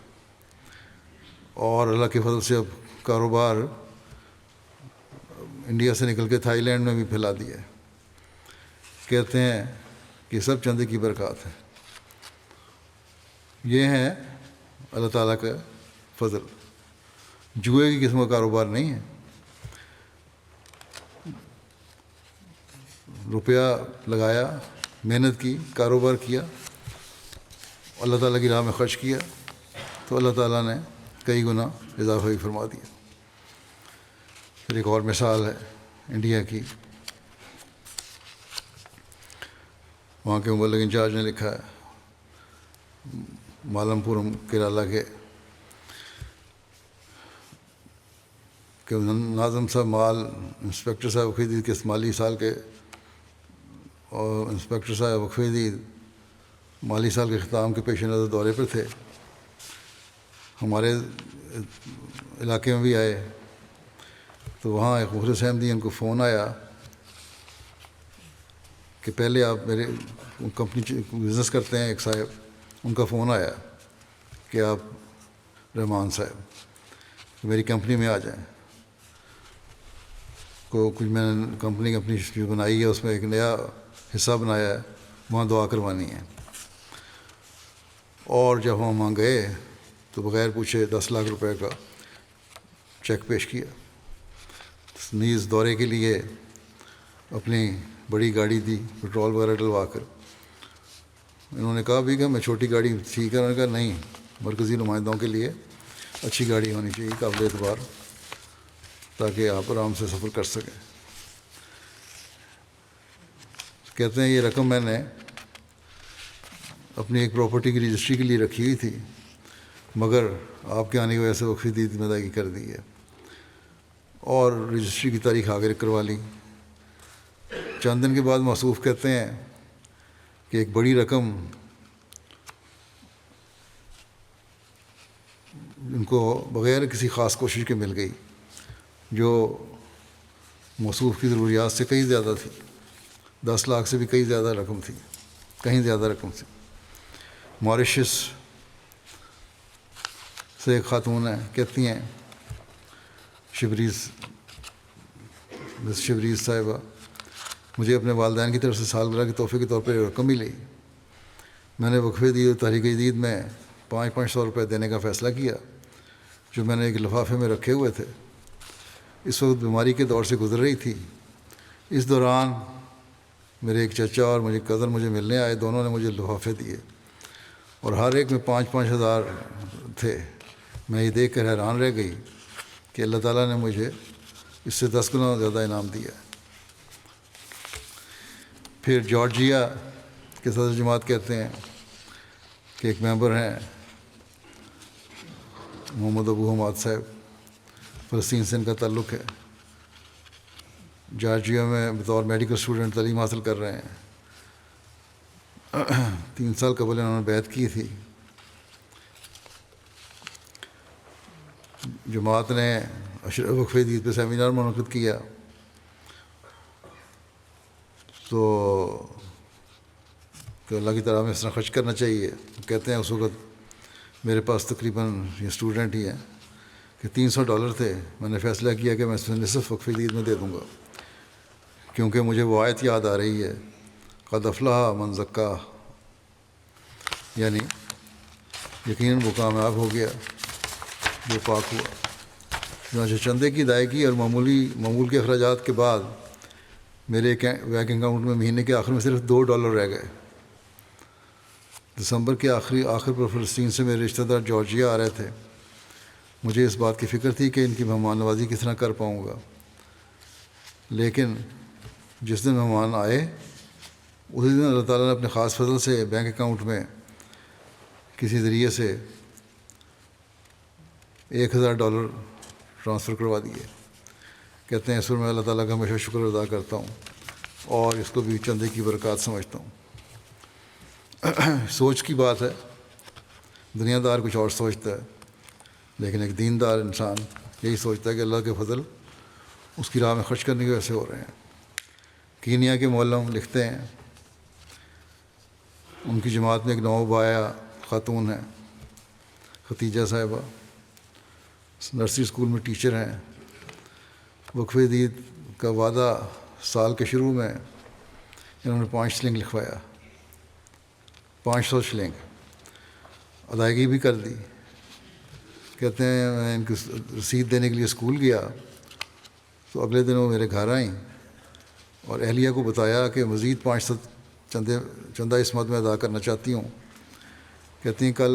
اور اللہ کے فضل سے اب کاروبار انڈیا سے نکل کے تھائی لینڈ میں بھی پھیلا دیا ہے. کہتے ہیں کہ سب چندے کی برکات ہے. یہ ہیں اللہ تعالیٰ کا فضل. جوئے کی قسم کا کاروبار نہیں ہے. روپیہ لگایا، محنت کی، کاروبار کیا، اللہ تعالیٰ کی راہ میں خرچ کیا تو اللہ تعالیٰ نے کئی گنا اضافہ بھی فرما دیا. پھر ایک اور مثال ہے انڈیا کی. وہاں کے مبلغ انچارج نے لکھا ہے مالم پورم کیرالہ کے کہ ناظم صاحب مال انسپیکٹر صاحب وقف عید کے مالی سال کے اور انسپیکٹر صاحب وقف عید مالی سال کے اختتام کے پیش نظر دورے پر تھے. ہمارے علاقے میں بھی آئے تو وہاں ایک مخلص احمدی ان کو فون آیا کہ پہلے آپ میرے کمپنی بزنس کرتے ہیں ایک صاحب، ان کا فون آیا کہ آپ رحمان صاحب میری کمپنی میں آ جائیں. کچھ میں نے کمپنی اپنی جو بنائی ہے اس میں ایک نیا حصہ بنایا ہے، وہاں دعا کروانی ہے. اور جب ہم وہاں گئے تو بغیر پوچھے 10 لاکھ روپے کا چیک پیش کیا. نیز دورے کے لیے اپنی بڑی گاڑی دی، پٹرول وغیرہ ڈلوا کر. انہوں نے کہا بھی کہ میں چھوٹی گاڑی ٹھیک ہے. انہوں نے کہا نہیں، مرکزی نمائندوں کے لیے اچھی گاڑی ہونی چاہیے، قابل اعتبار، تاکہ آپ آرام سے سفر کر سکیں. کہتے ہیں یہ رقم میں نے اپنی ایک پراپرٹی کی رجسٹری کے لیے رکھی ہوئی تھی، مگر آپ کے آنے کی وجہ سے وقف عید کی ادائیگی کر دی ہے اور رجسٹری کی تاریخ آگے کروا لی. چند دن کے بعد موصوف کہتے ہیں کہ ایک بڑی رقم ان کو بغیر کسی خاص کوشش کے مل گئی، جو موصوف کی ضروریات سے کہیں زیادہ تھی. 10 لاکھ سے بھی کہیں زیادہ رقم تھی، کہیں زیادہ رقم تھی. ماریشس سے ایک خاتون ہیں، کہتی ہیں مس شبریز صاحبہ، مجھے اپنے والدین کی طرف سے سالگرہ کے تحفے کے طور پر رقم ملی. میں نے وقف عید اور تحریک جدید میں 500 روپے دینے کا فیصلہ کیا، جو میں نے ایک لفافے میں رکھے ہوئے تھے. اس وقت بیماری کے دور سے گزر رہی تھی. اس دوران میرے ایک چچا اور مجھے کزن مجھے ملنے آئے. دونوں نے مجھے لفافے دیے اور ہر ایک میں 5-5 ہزار تھے. میں یہ دیکھ کر حیران رہ گئی کہ اللہ تعالیٰ نے مجھے اس سے 10 گنا زیادہ انعام دیا. پھر جارجیا کے صدر جماعت کہتے ہیں کہ ایک ممبر ہیں محمد ابو حماد صاحب، فلسطین سے ان کا تعلق ہے. جارجیا میں بطور میڈیکل اسٹوڈنٹ تعلیم حاصل کر رہے ہیں. 3 سال قبل انہوں نے بیعت کی تھی. جماعت نے وقف عید پہ سیمینار منعقد کیا تو کہ اللہ کی طرح میں اس طرح خرچ کرنا چاہیے. کہتے ہیں اس وقت میرے پاس تقریباً یہ اسٹوڈنٹ ہی ہیں کہ $300 تھے. میں نے فیصلہ کیا کہ میں اس میں نصف وقف عید میں دے دوں گا، کیونکہ مجھے وہ آیت یاد آ رہی ہے قد افلح من زکاہ، یعنی یقیناً وہ کامیاب ہو گیا جو پاک ہوا. چنانچہ چندے کی ادائیگی اور معمول کے اخراجات کے بعد میرے بینک اکاؤنٹ میں مہینے کے آخر میں صرف $2 رہ گئے. دسمبر کے آخر پر فلسطین سے میرے رشتہ دار جارجیا آ رہے تھے. مجھے اس بات کی فکر تھی کہ ان کی مہمان نوازی کس طرح کر پاؤں گا، لیکن جس دن مہمان آئے اسی دن اللہ تعالیٰ نے اپنے خاص فضل سے بینک اکاؤنٹ میں کسی ذریعے سے $1000 ٹرانسفر کروا دیے۔ کہتے ہیں اس پر میں اللہ تعالیٰ کا ہمیشہ شکر ادا کرتا ہوں اور اس کو بھی چندے کی برکات سمجھتا ہوں۔ سوچ کی بات ہے، دنیا دار کچھ اور سوچتا ہے، لیکن ایک دیندار انسان یہی سوچتا ہے کہ اللہ کے فضل اس کی راہ میں خرچ کرنے کی وجہ سے ہو رہے ہیں۔ کینیا کے معلم لکھتے ہیں، ان کی جماعت میں ایک نوبایا خاتون ہیں، ختیجہ صاحبہ، نرسری اسکول میں ٹیچر ہیں۔ وقف دید کا وعدہ سال کے شروع میں انہوں نے 5 شلنگ لکھوایا، 500 شلنگ ادائیگی بھی کر دی۔ کہتے ہیں میں ان کی رسید دینے کے لیے اسکول گیا تو اگلے دن وہ میرے گھر آئیں اور اہلیہ کو بتایا کہ مزید 500 چندہ اس مد میں ادا کرنا چاہتی ہوں۔ کہتی ہیں کل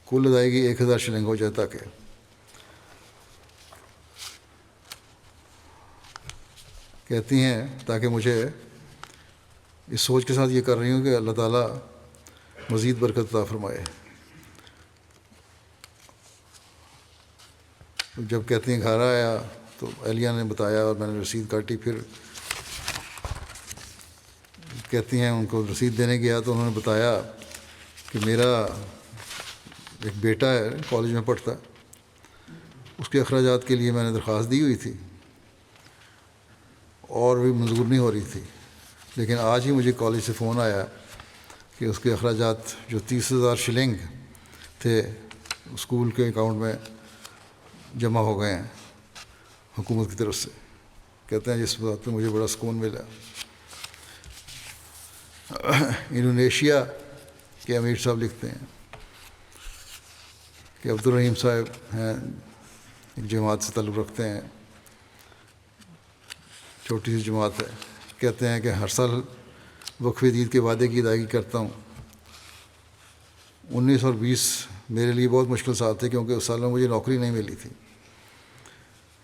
کل ادائیگی 1000 شلنگ ہو جائے کہتی ہیں تاکہ مجھے اس سوچ کے ساتھ یہ کر رہی ہوں کہ اللہ تعالیٰ مزید برکت عطا فرمائے۔ جب کہتی ہیں گھر آیا تو اہلیہ نے بتایا اور میں نے رسید کاٹی۔ پھر کہتی ہیں ان کو رسید دینے گیا تو انہوں نے بتایا کہ میرا ایک بیٹا ہے، کالج میں پڑھتا ہے، اس کے اخراجات کے لیے میں نے درخواست دی ہوئی تھی اور بھی منظور نہیں ہو رہی تھی، لیکن آج ہی مجھے کالج سے فون آیا کہ اس کے اخراجات جو 30,000 شلنگ تھے اسکول کے اکاؤنٹ میں جمع ہو گئے ہیں حکومت کی طرف سے۔ کہتے ہیں جس بات پہ مجھے بڑا سکون ملا۔ انڈونیشیا کے امیر صاحب لکھتے ہیں کہ عبدالرحیم صاحب ہیں، ایک جماعت سے تعلق رکھتے ہیں، چھوٹی سی جماعت ہے۔ کہتے ہیں کہ ہر سال وقف دید کے وعدے کی ادائیگی کرتا ہوں۔ 19 اور 20 میرے لیے بہت مشکل سال تھے کیونکہ اس سال میں مجھے نوکری نہیں ملی تھی۔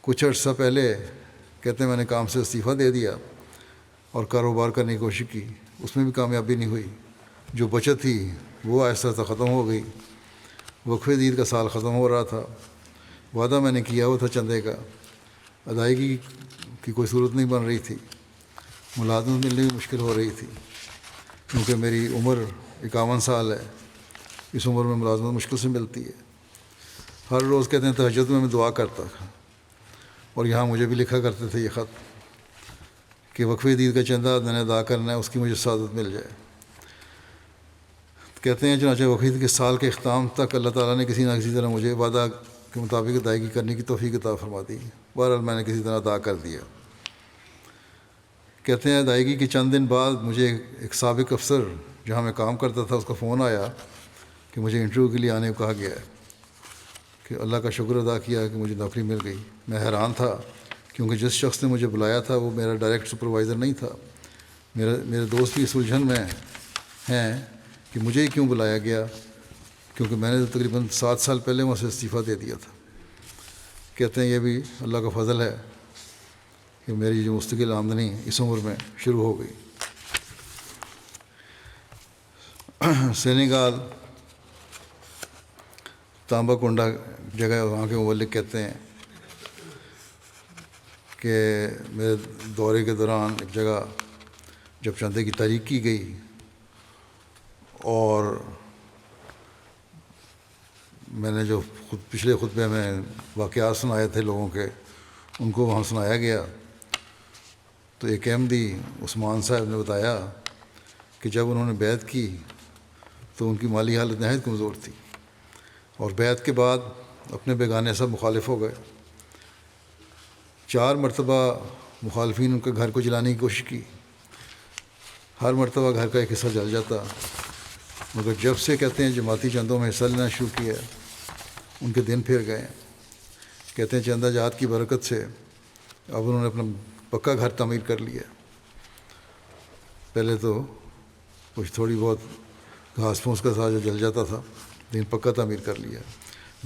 کچھ عرصہ پہلے کہتے ہیں میں نے کام سے استعفیٰ دے دیا اور کاروبار کرنے کی کوشش کی، اس میں بھی کامیابی نہیں ہوئی۔ جو بچت تھی وہ آہستہ آہستہ ختم ہو گئی۔ وقف دید کا سال ختم ہو رہا تھا، وعدہ میں نے کیا ہوا تھا چندے کا، ادائیگی کی کوئی صورت نہیں بن رہی تھی، ملازمت ملنے بھی مشکل ہو رہی تھی کیونکہ میری عمر 51 سال ہے۔ اس عمر میں ملازمت مشکل سے ملتی ہے۔ ہر روز کہتے ہیں تہجد میں دعا کرتا تھا اور یہاں مجھے بھی لکھا کرتے تھے یہ خط کہ وقف دید کا چندہ میں نے ادا کرنا ہے، اس کی مجھے سعادت مل جائے۔ کہتے ہیں چنانچہ وقف دید کے سال کے اختتام تک اللہ تعالیٰ نے کسی نہ کسی طرح مجھے وعدہ کے مطابق ادائیگی کرنے کی توفیق عطا فرما دی۔ بہرحال میں نے کسی طرح ادا کر دیا۔ کہتے ہیں ادائیگی کے چند دن بعد مجھے ایک سابق افسر جہاں میں کام کرتا تھا اس کا فون آیا کہ مجھے انٹرویو کے لیے آنے کو کہا گیا ہے، کہ اللہ کا شکر ادا کیا کہ مجھے نوکری مل گئی۔ میں حیران تھا کیونکہ جس شخص نے مجھے بلایا تھا وہ میرا ڈائریکٹ سپروائزر نہیں تھا۔ میرے دوست بھی اس الجھن میں ہیں کہ مجھے ہی کیوں بلایا گیا، کیونکہ میں نے تقریباً 7 سال پہلے وہاں سے استعفیٰ دے دیا تھا۔ کہتے ہیں یہ بھی اللہ کا فضل ہے کہ میری جو مستقل آمدنی اس عمر میں شروع ہو گئی۔ سینیگال تانبا کنڈا جگہ وہاں کے مولک کہتے ہیں کہ میرے دورے کے دوران ایک جگہ جب چندے کی تحریک کی گئی اور میں نے جو پچھلے خطبے میں واقعات سنائے تھے لوگوں کے، ان کو وہاں سنایا گیا تو ایک احمدی عثمان صاحب نے بتایا کہ جب انہوں نے بیعت کی تو ان کی مالی حالت نہایت کمزور تھی اور بیعت کے بعد اپنے بیگانے سب مخالف ہو گئے۔ 4 مرتبہ مخالفین ان کے گھر کو جلانے کی کوشش کی، ہر مرتبہ گھر کا ایک حصہ جل جاتا، مگر جب سے کہتے ہیں جماعتی چندوں میں حصہ لینا شروع کیا ان کے دن پھر گئے۔ کہتے ہیں چندہ جات کی برکت سے اب انہوں نے اپنا پکا گھر تعمیر کر لیا۔ پہلے تو کچھ تھوڑی بہت گھاس پھوس کا تھا جو جل جاتا تھا، لیکن پکا تعمیر کر لیا۔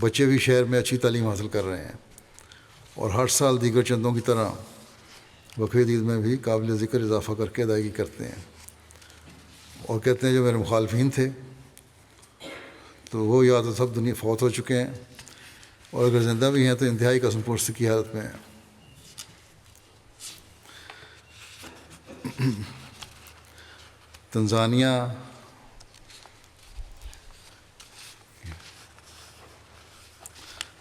بچے بھی شہر میں اچھی تعلیم حاصل کر رہے ہیں اور ہر سال دیگر چندوں کی طرح وقف عید میں بھی قابل ذکر اضافہ کر کے ادائیگی کرتے ہیں، اور کہتے ہیں جو میرے مخالفین تھے تو وہ یا تو سب دنیا فوت ہو چکے ہیں، اور اگر زندہ بھی ہیں تو انتہائی قسم پرسی کی حالت میں ہیں۔ تنزانیہ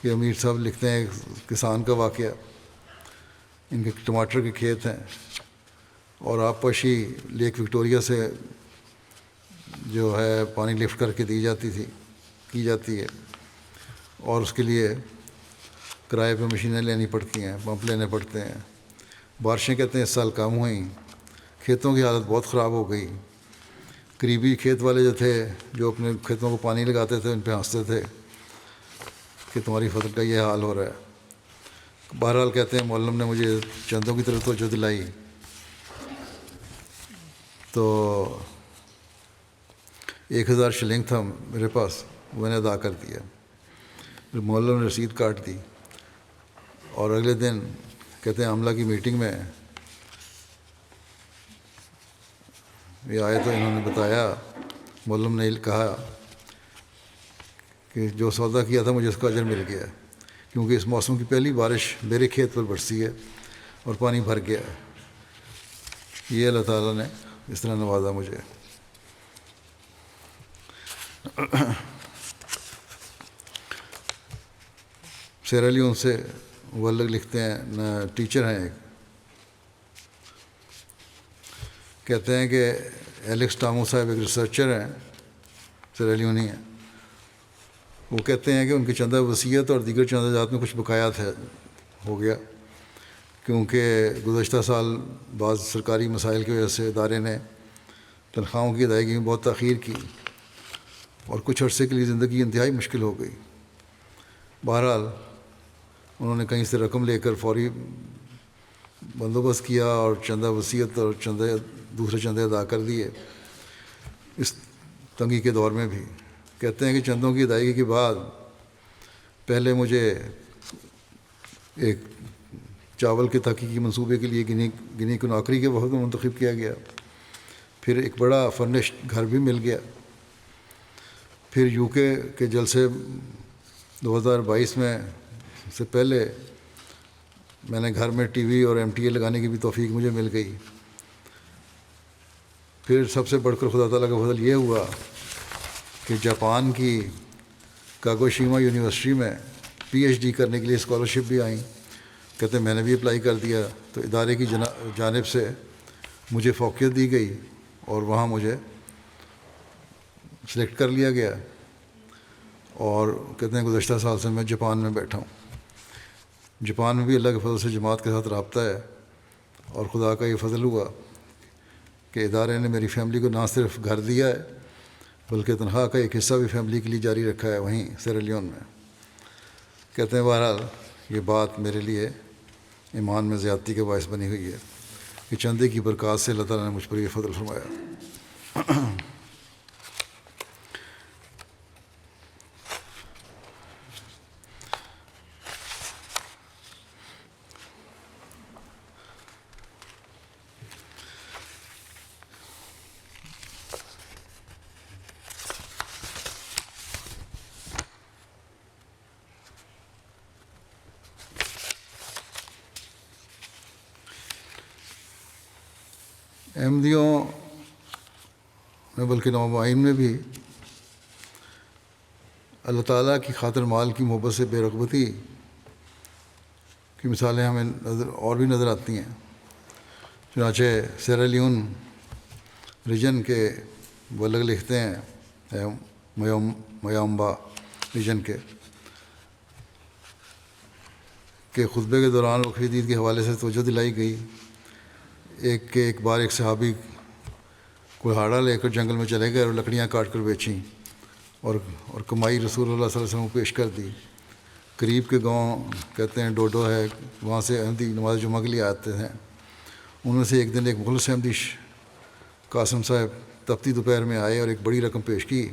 کے امیر صاحب لکھتے ہیں کسان کا واقعہ، ان کے ٹماٹر کے کھیت ہیں اور آبپاشی لیک وکٹوریہ سے جو ہے پانی لفٹ کر کے کی جاتی ہے، اور اس کے لیے کرائے پہ مشینیں لینی پڑتی ہیں، پمپ لینے پڑتے ہیں۔ بارشیں کہتے ہیں اس سال کم ہوئیں، کھیتوں کی حالت بہت خراب ہو گئی۔ قریبی کھیت والے جو تھے جو اپنے کھیتوں کو پانی لگاتے تھے ان پہ ہنستے تھے کہ تمہاری فصل کا یہ حال ہو رہا ہے۔ بہرحال کہتے ہیں معلم نے مجھے چندوں کی طرف توجہ دلائی تو 1000 شلنگ تھا میرے پاس، میں نے ادا کر دیا۔ پھر معلم نے رسید کاٹ دی، اور اگلے دن کہتے ہیں عملہ کی میٹنگ میں یہ آئے تو انہوں نے بتایا، معلم نے کہا کہ جو سودا کیا تھا مجھے اس کا اجر مل گیا، کیونکہ اس موسم کی پہلی بارش میرے کھیت پر برسی ہے اور پانی بھر گیا ہے۔ یہ اللہ تعالیٰ نے اس طرح نوازا مجھے۔ سیرا لیون سے مبلغ لکھتے ہیں، ٹیچر ہیں ایک، کہتے ہیں کہ ایلیکس ٹامو صاحب ایک ریسرچر ہیں، سیرا لیونی ہیں۔ وہ کہتے ہیں کہ ان کی چندہ وصیت اور دیگر چندہ جات میں کچھ بقایا ہو گیا، کیونکہ گزشتہ سال بعض سرکاری مسائل کی وجہ سے ادارے نے تنخواہوں کی ادائیگی میں بہت تاخیر کی اور کچھ عرصے کے لیے زندگی انتہائی مشکل ہو گئی۔ بہرحال انہوں نے کہیں سے رقم لے کر فوری بندوبست کیا اور چندہ وصیت اور دوسرے چندے ادا کر دیے اس تنگی کے دور میں بھی۔ کہتے ہیں کہ چندوں کی ادائیگی کے بعد پہلے مجھے ایک چاول کے تحقیقی منصوبے کے لیے گنی کو نوکری کے وقت میں منتخب کیا گیا، پھر ایک بڑا فرنشڈ گھر بھی مل گیا، پھر یو کے جلسے 2022 میں سے پہلے میں نے گھر میں ٹی وی اور ایم ٹی اے لگانے کی بھی توفیق مجھے مل گئی۔ پھر سب سے بڑھ کر خدا تعالیٰ کا فضل یہ ہوا کہ جاپان کی کاگوشیما یونیورسٹی میں پی ایچ ڈی کرنے کے لیے اسکالرشپ بھی آئیں۔ کہتے ہیں میں نے بھی اپلائی کر دیا تو ادارے کی جانب سے مجھے فوقیت دی گئی اور وہاں مجھے سلیکٹ کر لیا گیا، اور کہتے ہیں گزشتہ سال سے میں جاپان میں بیٹھا ہوں۔ جاپان میں بھی اللہ کے فضل سے جماعت کے ساتھ رابطہ ہے، اور خدا کا یہ فضل ہوا کہ ادارے نے میری فیملی کو نہ صرف گھر دیا ہے بلکہ تنخواہ کا ایک حصہ بھی فیملی کے لیے جاری رکھا ہے وہیں سیرا لیون میں۔ کہتے ہیں بہرحال یہ بات میرے لیے ایمان میں زیادتی کے باعث بنی ہوئی ہے کہ چندے کی برکات سے اللہ تعالیٰ نے مجھ پر یہ فضل فرمایا۔ احمدیوں میں بلکہ نومائن میں بھی اللہ تعالیٰ کی خاطر مال کی محبت سے بے رغبتی کی مثالیں ہمیں اور بھی نظر آتی ہیں۔ چنانچہ سیرا لیون ریجن کے مبلغ لکھتے ہیں، میامبا ریجن کے، کہ خطبے کے دوران وقف عید کے حوالے سے توجہ دلائی گئی ایک بار ایک صحابی کلہاڑا لے کر جنگل میں چلے گئے اور لکڑیاں کاٹ کر بیچیں اور کمائی رسول اللہ صلی اللہ علیہ وسلم کو پیش کر دی۔ قریب کے گاؤں کہتے ہیں ڈوڈو ہے، وہاں سے احمدی نماز جمعہ کے لیے آتے ہیں۔ ان میں سے ایک دن ایک مخلص احمدی قاسم صاحب تپتی دوپہر میں آئے اور ایک بڑی رقم پیش کی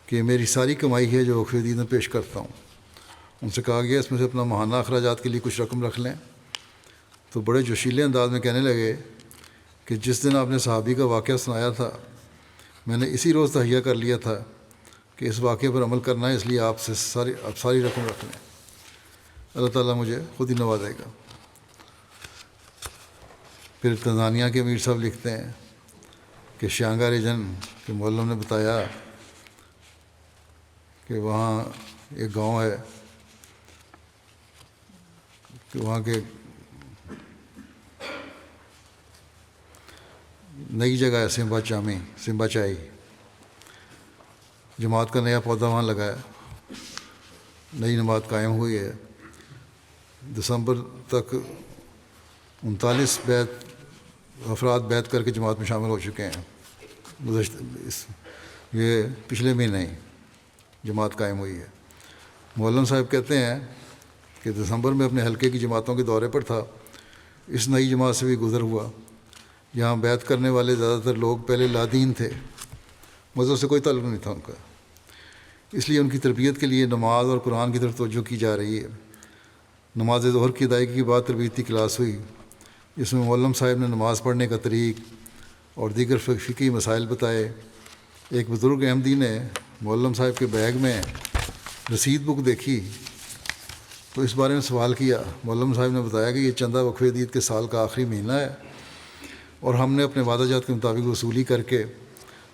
کہ میری ساری کمائی ہے جو وقف عید میں پیش کرتا ہوں۔ ان سے کہا گیا اس میں سے اپنا ماہانہ اخراجات کے لیے کچھ رقم رکھ لیں۔ تو بڑے جوشیلے انداز میں کہنے لگے کہ جس دن آپ نے صحابی کا واقعہ سنایا تھا میں نے اسی روز تہیہ کر لیا تھا کہ اس واقعے پر عمل کرنا ہے، اس لیے آپ ساری رقم رکھ لیں، اللہ تعالیٰ مجھے خود ہی نوازے گا۔ پھر تنزانیہ کے امیر صاحب لکھتے ہیں کہ شیانگا ریجن کے معلم نے بتایا کہ وہاں ایک گاؤں ہے کہ وہاں کے نئی جگہ ہے سمبا چائی، جماعت کا نیا پودا وہاں لگا ہے، نئی جماعت قائم ہوئی ہے، دسمبر تک 39 افراد بیعت کر کے جماعت میں شامل ہو چکے ہیں، یہ پچھلے مہینے ہی جماعت قائم ہوئی ہے۔ معلم صاحب کہتے ہیں کہ دسمبر میں اپنے حلقے کی جماعتوں کے دورے پر تھا، اس نئی جماعت سے بھی گزر ہوا، یہاں بیعت کرنے والے زیادہ تر لوگ پہلے لادین تھے، مذہب سے کوئی تعلق نہیں تھا ان کا، اس لیے ان کی تربیت کے لیے نماز اور قرآن کی طرف توجہ کی جا رہی ہے۔ نماز ظہر کی ادائیگی کے بعد تربیتی کلاس ہوئی، جس میں معلم صاحب نے نماز پڑھنے کا طریق اور دیگر فقہی مسائل بتائے۔ ایک بزرگ احمدی نے معلم صاحب کے بیگ میں رسید بک دیکھی تو اس بارے میں سوال کیا۔ معلم صاحب نے بتایا کہ یہ چندہ وقف عید کے سال کا آخری مہینہ ہے اور ہم نے اپنے وعدہ جات کے مطابق وصولی کر کے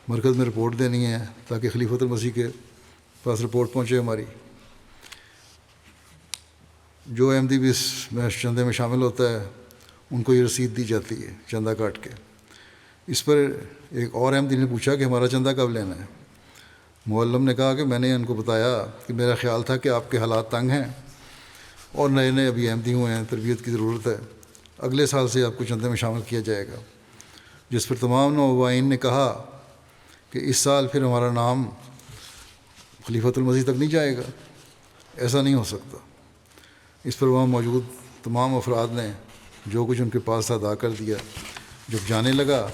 مرکز میں رپورٹ دینی ہے تاکہ خلیفۃ المسیح کے پاس رپورٹ پہنچے ہماری۔ جو احمدی بھی اس چندے میں شامل ہوتا ہے ان کو یہ رسید دی جاتی ہے چندہ کاٹ کے۔ اس پر ایک اور احمدی نے پوچھا کہ ہمارا چندہ کب لینا ہے؟ معلم نے کہا کہ میں نے ان کو بتایا کہ میرا خیال تھا کہ آپ کے حالات تنگ ہیں اور نئے نئے ابھی احمدی ہوئے ہیں، تربیت کی ضرورت ہے، اگلے سال سے آپ کو چندے میں شامل کیا جائے گا۔ جس پر تمام نوآبائین نے کہا کہ اس سال پھر ہمارا نام خلیفۃ المسیح تک نہیں جائے گا، ایسا نہیں ہو سکتا۔ اس پر وہاں موجود تمام افراد نے جو کچھ ان کے پاس ادا کر دیا۔ جب جانے لگا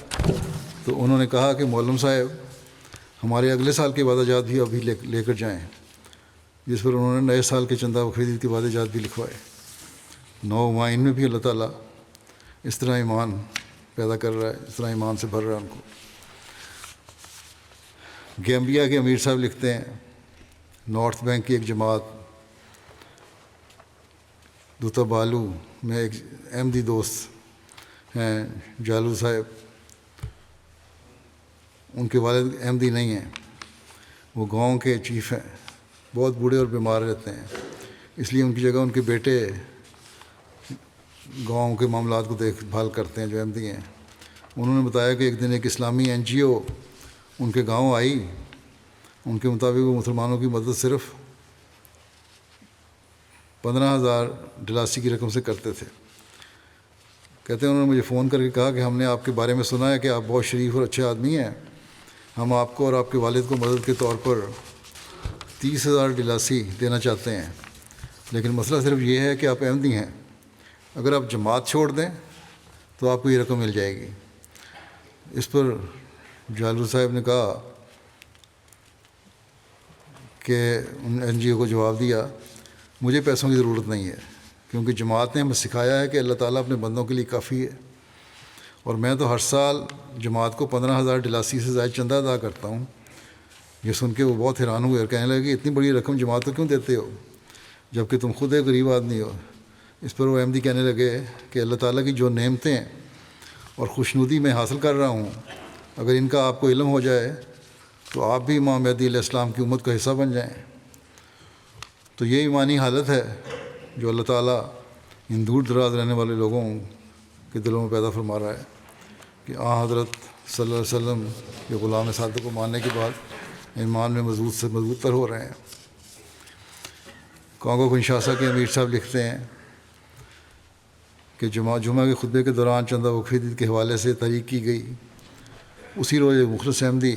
تو انہوں نے کہا کہ معلم صاحب ہمارے اگلے سال کے وعدہ جات بھی ابھی لے کر جائیں، جس پر انہوں نے نئے سال کے چندہ وقف عید کے وعدہ جات بھی لکھوائے۔ نوآبائین میں بھی اللہ تعالیٰ اس طرح ایمان پیدا کر رہا ہے، اس طرح ایمان سے بھر رہا ہے ان کو۔ گیمبیا کے امیر صاحب لکھتے ہیں نارتھ بینک کی ایک جماعت دوتا بالو میں ایک احمدی دوست ہیں جالو صاحب، ان کے والد احمدی نہیں ہیں، وہ گاؤں کے چیف ہیں، بہت بوڑھے اور بیمار رہتے ہیں، اس لیے ان کی جگہ ان کے بیٹے گاؤں کے معاملات کو دیکھ بھال کرتے ہیں جو احمدی ہیں۔ انہوں نے بتایا کہ ایک دن ایک اسلامی NGO ان کے گاؤں آئی، ان کے مطابق وہ مسلمانوں کی مدد صرف 15,000 ڈلاسی کی رقم سے کرتے تھے۔ کہتے ہیں انہوں نے مجھے فون کر کے کہا کہ ہم نے آپ کے بارے میں سنا ہے کہ آپ بہت شریف اور اچھے آدمی ہیں، ہم آپ کو اور آپ کے والد کو مدد کے طور پر 30,000 ڈلاسی دینا چاہتے ہیں، لیکن مسئلہ صرف یہ ہے کہ آپ احمدی ہیں، اگر آپ جماعت چھوڑ دیں تو آپ کو یہ رقم مل جائے گی۔ اس پر جالو صاحب نے کہا کہ NGO کو جواب دیا مجھے پیسوں کی ضرورت نہیں ہے، کیونکہ جماعت نے ہمیں سکھایا ہے کہ اللہ تعالیٰ اپنے بندوں کے لیے کافی ہے، اور میں تو ہر سال جماعت کو 15,000 ڈلاسی سے زائد چندہ ادا کرتا ہوں۔ یہ سن کے وہ بہت حیران ہوئے اور کہنے لگے کہ اتنی بڑی رقم جماعت کو کیوں دیتے ہو جبکہ تم خود ایک غریب آدمی ہو؟ اس پر وہ احمدی کہنے لگے کہ اللہ تعالیٰ کی جو نعمتیں اور خوشنودی میں حاصل کر رہا ہوں، اگر ان کا آپ کو علم ہو جائے تو آپ بھی امام مہدی علیہ السلام کی امت کا حصہ بن جائیں۔ تو یہ ایمانی حالت ہے جو اللہ تعالیٰ ان دور دراز رہنے والے لوگوں کے دلوں میں پیدا فرما رہا ہے کہ حضرت صلی اللہ علیہ وسلم کے غلام صادق کو ماننے کے بعد ایمان میں مضبوط سے مضبوط تر ہو رہے ہیں۔ کانگو کنشاسا کے امیر صاحب لکھتے ہیں کہ جمعہ کے خطبے کے دوران چندہ وقف عید کے حوالے سے تحریک کی گئی۔ اسی روز ایک مخلص احمدی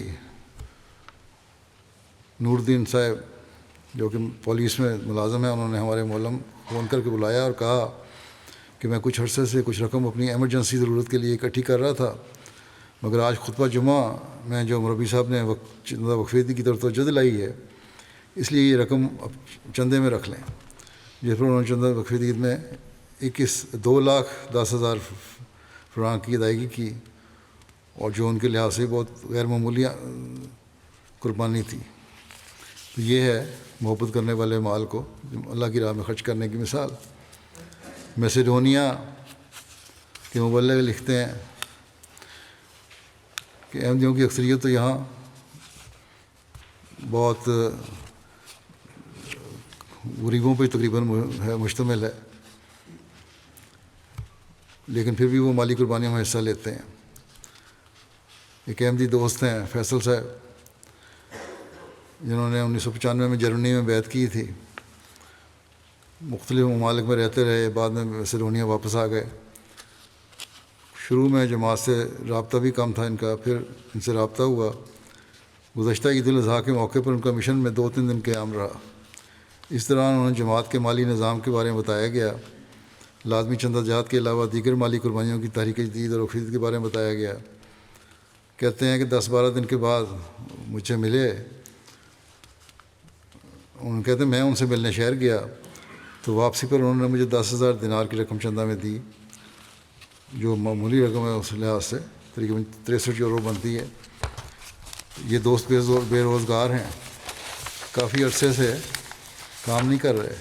نور الدین صاحب جو کہ پولیس میں ملازم ہیں، انہوں نے ہمارے معلم فون کر کے بلایا اور کہا کہ میں کچھ عرصے سے کچھ رقم اپنی ایمرجنسی ضرورت کے لیے اکٹھی کر رہا تھا، مگر آج خطبہ جمعہ میں جو مربی صاحب نے چندہ وقف عید کی طرف توجہ دلائی ہے، اس لیے یہ رقم چندے میں رکھ لیں۔ جس پر انہوں نے چندہ وقف عید میں 2,10,000 فرانک کی ادائیگی کی، اور جو ان کے لحاظ سے بہت غیر معمولی قربانی تھی۔ تو یہ ہے محبت کرنے والے مال کو اللہ کی راہ میں خرچ کرنے کی مثال۔ میسیڈونیا کے مبلغ لکھتے ہیں کہ احمدیوں کی اکثریت تو یہاں بہت غریبوں پہ تقریباً مشتمل ہے، لیکن پھر بھی وہ مالی قربانیوں میں حصہ لیتے ہیں۔ ایک احمدی دوست ہیں فیصل صاحب، جنہوں نے 1995 میں جرمنی میں بیعت کی تھی، مختلف ممالک میں رہتے رہے، بعد میں میسیڈونیا واپس آ گئے۔ شروع میں جماعت سے رابطہ بھی کم تھا ان کا، پھر ان سے رابطہ ہوا۔ گزشتہ عید الاضحیٰ کے موقع پر ان کا مشن میں 2-3 دن قیام رہا۔ اس دوران انہیں جماعت کے مالی نظام کے بارے میں بتایا گیا، لازمی چندہ جات کے علاوہ دیگر مالی قربانیوں کی تحریک جدید اور وقفیت کے بارے میں بتایا گیا۔ کہتے ہیں کہ 10-12 دن کے بعد مجھ سے ملے، کہتے ہیں میں ان سے ملنے شہر گیا تو واپسی پر انہوں نے مجھے 10,000 دینار کی رقم چندہ میں دی، جو معمولی رقم ہے اس لحاظ سے، تقریباً 63 یورو بنتی ہے۔ یہ دوست بے روزگار ہیں، کافی عرصے سے کام نہیں کر رہے۔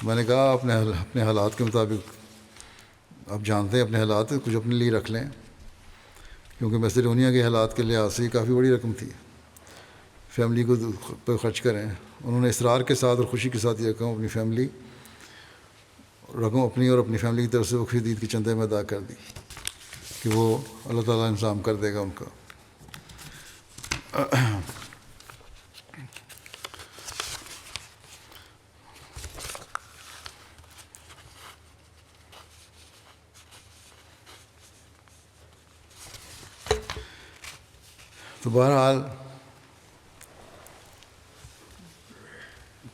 میں نے کہا اپنے حالات کے مطابق، آپ جانتے ہیں اپنے حالات، کچھ اپنے لیے رکھ لیں، کیونکہ میسیڈونیا کے حالات کے لحاظ سے یہ کافی بڑی رقم تھی، فیملی کو پہ خرچ کریں۔ انہوں نے اصرار کے ساتھ اور خوشی کے ساتھ یہ رقم اپنی اور اپنی فیملی کی طرف سے وقف عید کے چندے میں ادا کر دی کہ وہ اللہ تعالیٰ انتظام کر دے گا ان کا۔ تو بہرحال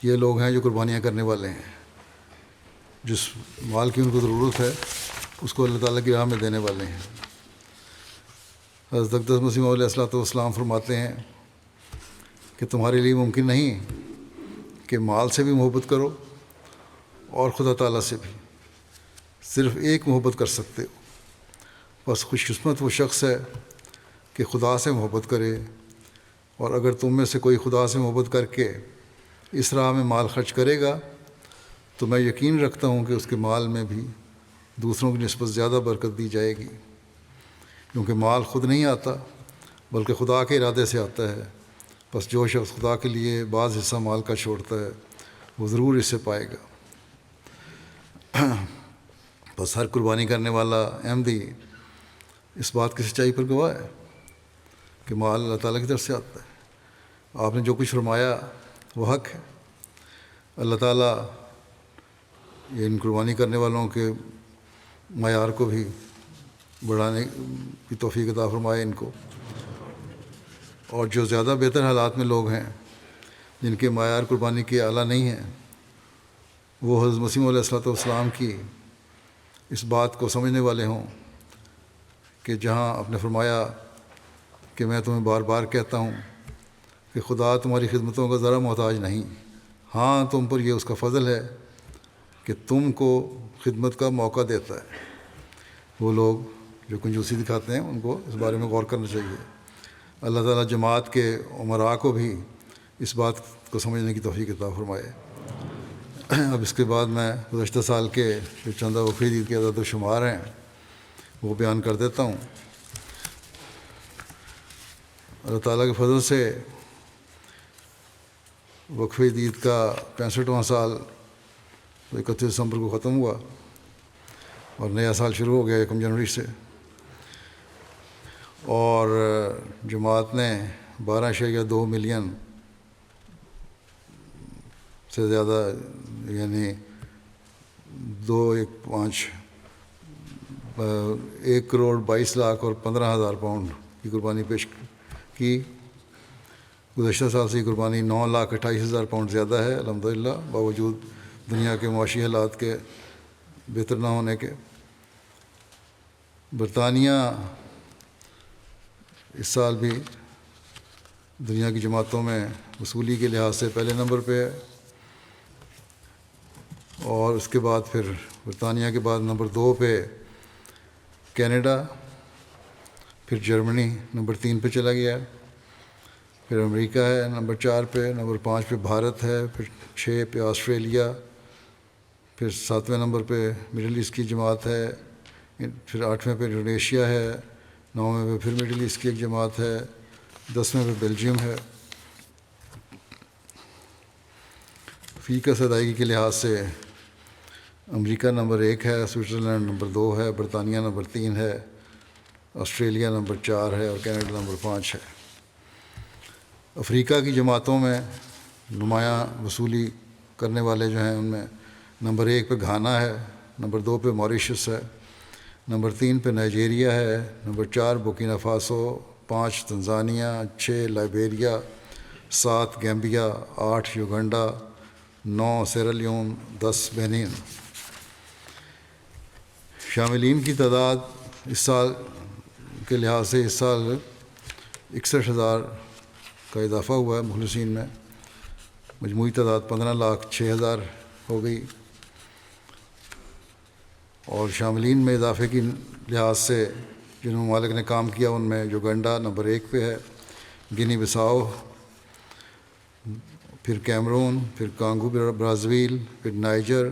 یہ لوگ ہیں جو قربانیاں کرنے والے ہیں، جس مال کی ان کو ضرورت ہے اس کو اللہ تعالیٰ کی راہ میں دینے والے ہیں۔ حضرت اقدس مسیح موعود علیہ السلام فرماتے ہیں کہ تمہارے لیے ممکن نہیں کہ مال سے بھی محبت کرو اور خدا تعالیٰ سے بھی، صرف ایک محبت کر سکتے ہو۔ بس خوش قسمت وہ شخص ہے کہ خدا سے محبت کرے، اور اگر تم میں سے کوئی خدا سے محبت کر کے اس راہ میں مال خرچ کرے گا تو میں یقین رکھتا ہوں کہ اس کے مال میں بھی دوسروں کی نسبت زیادہ برکت دی جائے گی، کیونکہ مال خود نہیں آتا بلکہ خدا کے ارادے سے آتا ہے۔ بس جو شخص خدا کے لیے بعض حصہ مال کا چھوڑتا ہے وہ ضرور اس سے پائے گا۔ بس ہر قربانی کرنے والا احمدی اس بات کی سچائی پر گواہ ہے کہ مال اللہ تعالیٰ کی طرف سے آتا ہے۔ آپ نے جو کچھ فرمایا وہ حق ہے۔ اللہ تعالیٰ یہ ان قربانی کرنے والوں کے معیار کو بھی بڑھانے کی توفیق عطا فرمائے ان کو، اور جو زیادہ بہتر حالات میں لوگ ہیں جن کے معیار قربانی کے اعلیٰ نہیں ہیں، وہ حضرت مسیح علیہ السلام کی اس بات کو سمجھنے والے ہوں کہ جہاں آپ نے فرمایا کہ میں تمہیں بار بار کہتا ہوں کہ خدا تمہاری خدمتوں کا ذرا محتاج نہیں، ہاں تم پر یہ اس کا فضل ہے کہ تم کو خدمت کا موقع دیتا ہے۔ وہ لوگ جو کنجوسی دکھاتے ہیں ان کو اس بارے میں غور کرنا چاہیے۔ اللہ تعالیٰ جماعت کے عمراء کو بھی اس بات کو سمجھنے کی توفیق عطا فرمائے۔ اب اس کے بعد میں گزشتہ سال کے جو چندہ وقف عید کے عدد و شمار ہیں وہ بیان کر دیتا ہوں۔ اللہ تعالیٰ کے فضل سے وقف عید کا 65واں سال 31 دسمبر کو ختم ہوا اور نیا سال شروع ہو گیا 1 جنوری سے، اور جماعت نے 12.2 ملین سے زیادہ، یعنی 1,22,15,000 پاؤنڈ کی قربانی پیش کی۔ گزشتہ سال سے یہ قربانی 9,28,000 پاؤنڈ زیادہ ہے الحمدللہ، باوجود دنیا کے معاشی حالات کے بہتر نہ ہونے کے۔ برطانیہ اس سال بھی دنیا کی جماعتوں میں وصولی کے لحاظ سے پہلے نمبر پہ ہے، اور اس کے بعد پھر برطانیہ کے بعد نمبر 2 پہ کینیڈا، پھر جرمنی نمبر 3 پہ چلا گیا، پھر امریکہ ہے نمبر 4 پہ، نمبر 5 پہ بھارت ہے، پھر 6 پہ آسٹریلیا، پھر 7ویں نمبر پہ مڈل ایسٹ کی جماعت ہے، پھر 8ویں پہ انڈونیشیا ہے، 9ویں پہ پھر مڈل ایسٹ کی ایک جماعت ہے، 10ویں پہ بیلجیم ہے۔ فی کس ادائیگی کے لحاظ سے امریکہ نمبر 1 ہے، سوئٹزرلینڈ نمبر 2 ہے، برطانیہ نمبر 3 ہے، آسٹریلیا نمبر 4 ہے اور کینیڈا نمبر 5 ہے۔ افریقہ کی جماعتوں میں نمایاں وصولی کرنے والے جو ہیں ان میں نمبر 1 پہ گھانا ہے، نمبر 2 پہ موریشس ہے، نمبر 3 پہ نائجیریا ہے، number 4 Burkina Faso, 5 Tanzania, 6 Liberia, 7 Gambia, 8 Uganda, 9 Sierra Leone, 10 Benin. شاملین کی تعداد اس سال کے لحاظ سے اس سال 61,000 کا اضافہ ہوا ہے مخلصین میں، مجموعی تعداد 15,06,000 ہو گئی۔ اور شاملین میں اضافے کی لحاظ سے جن ممالک نے کام کیا ان میں یوگنڈا نمبر 1 پہ ہے، گینی بساؤ، پھر کیمرون، پھر کانگو برازیل، پھر نائجر،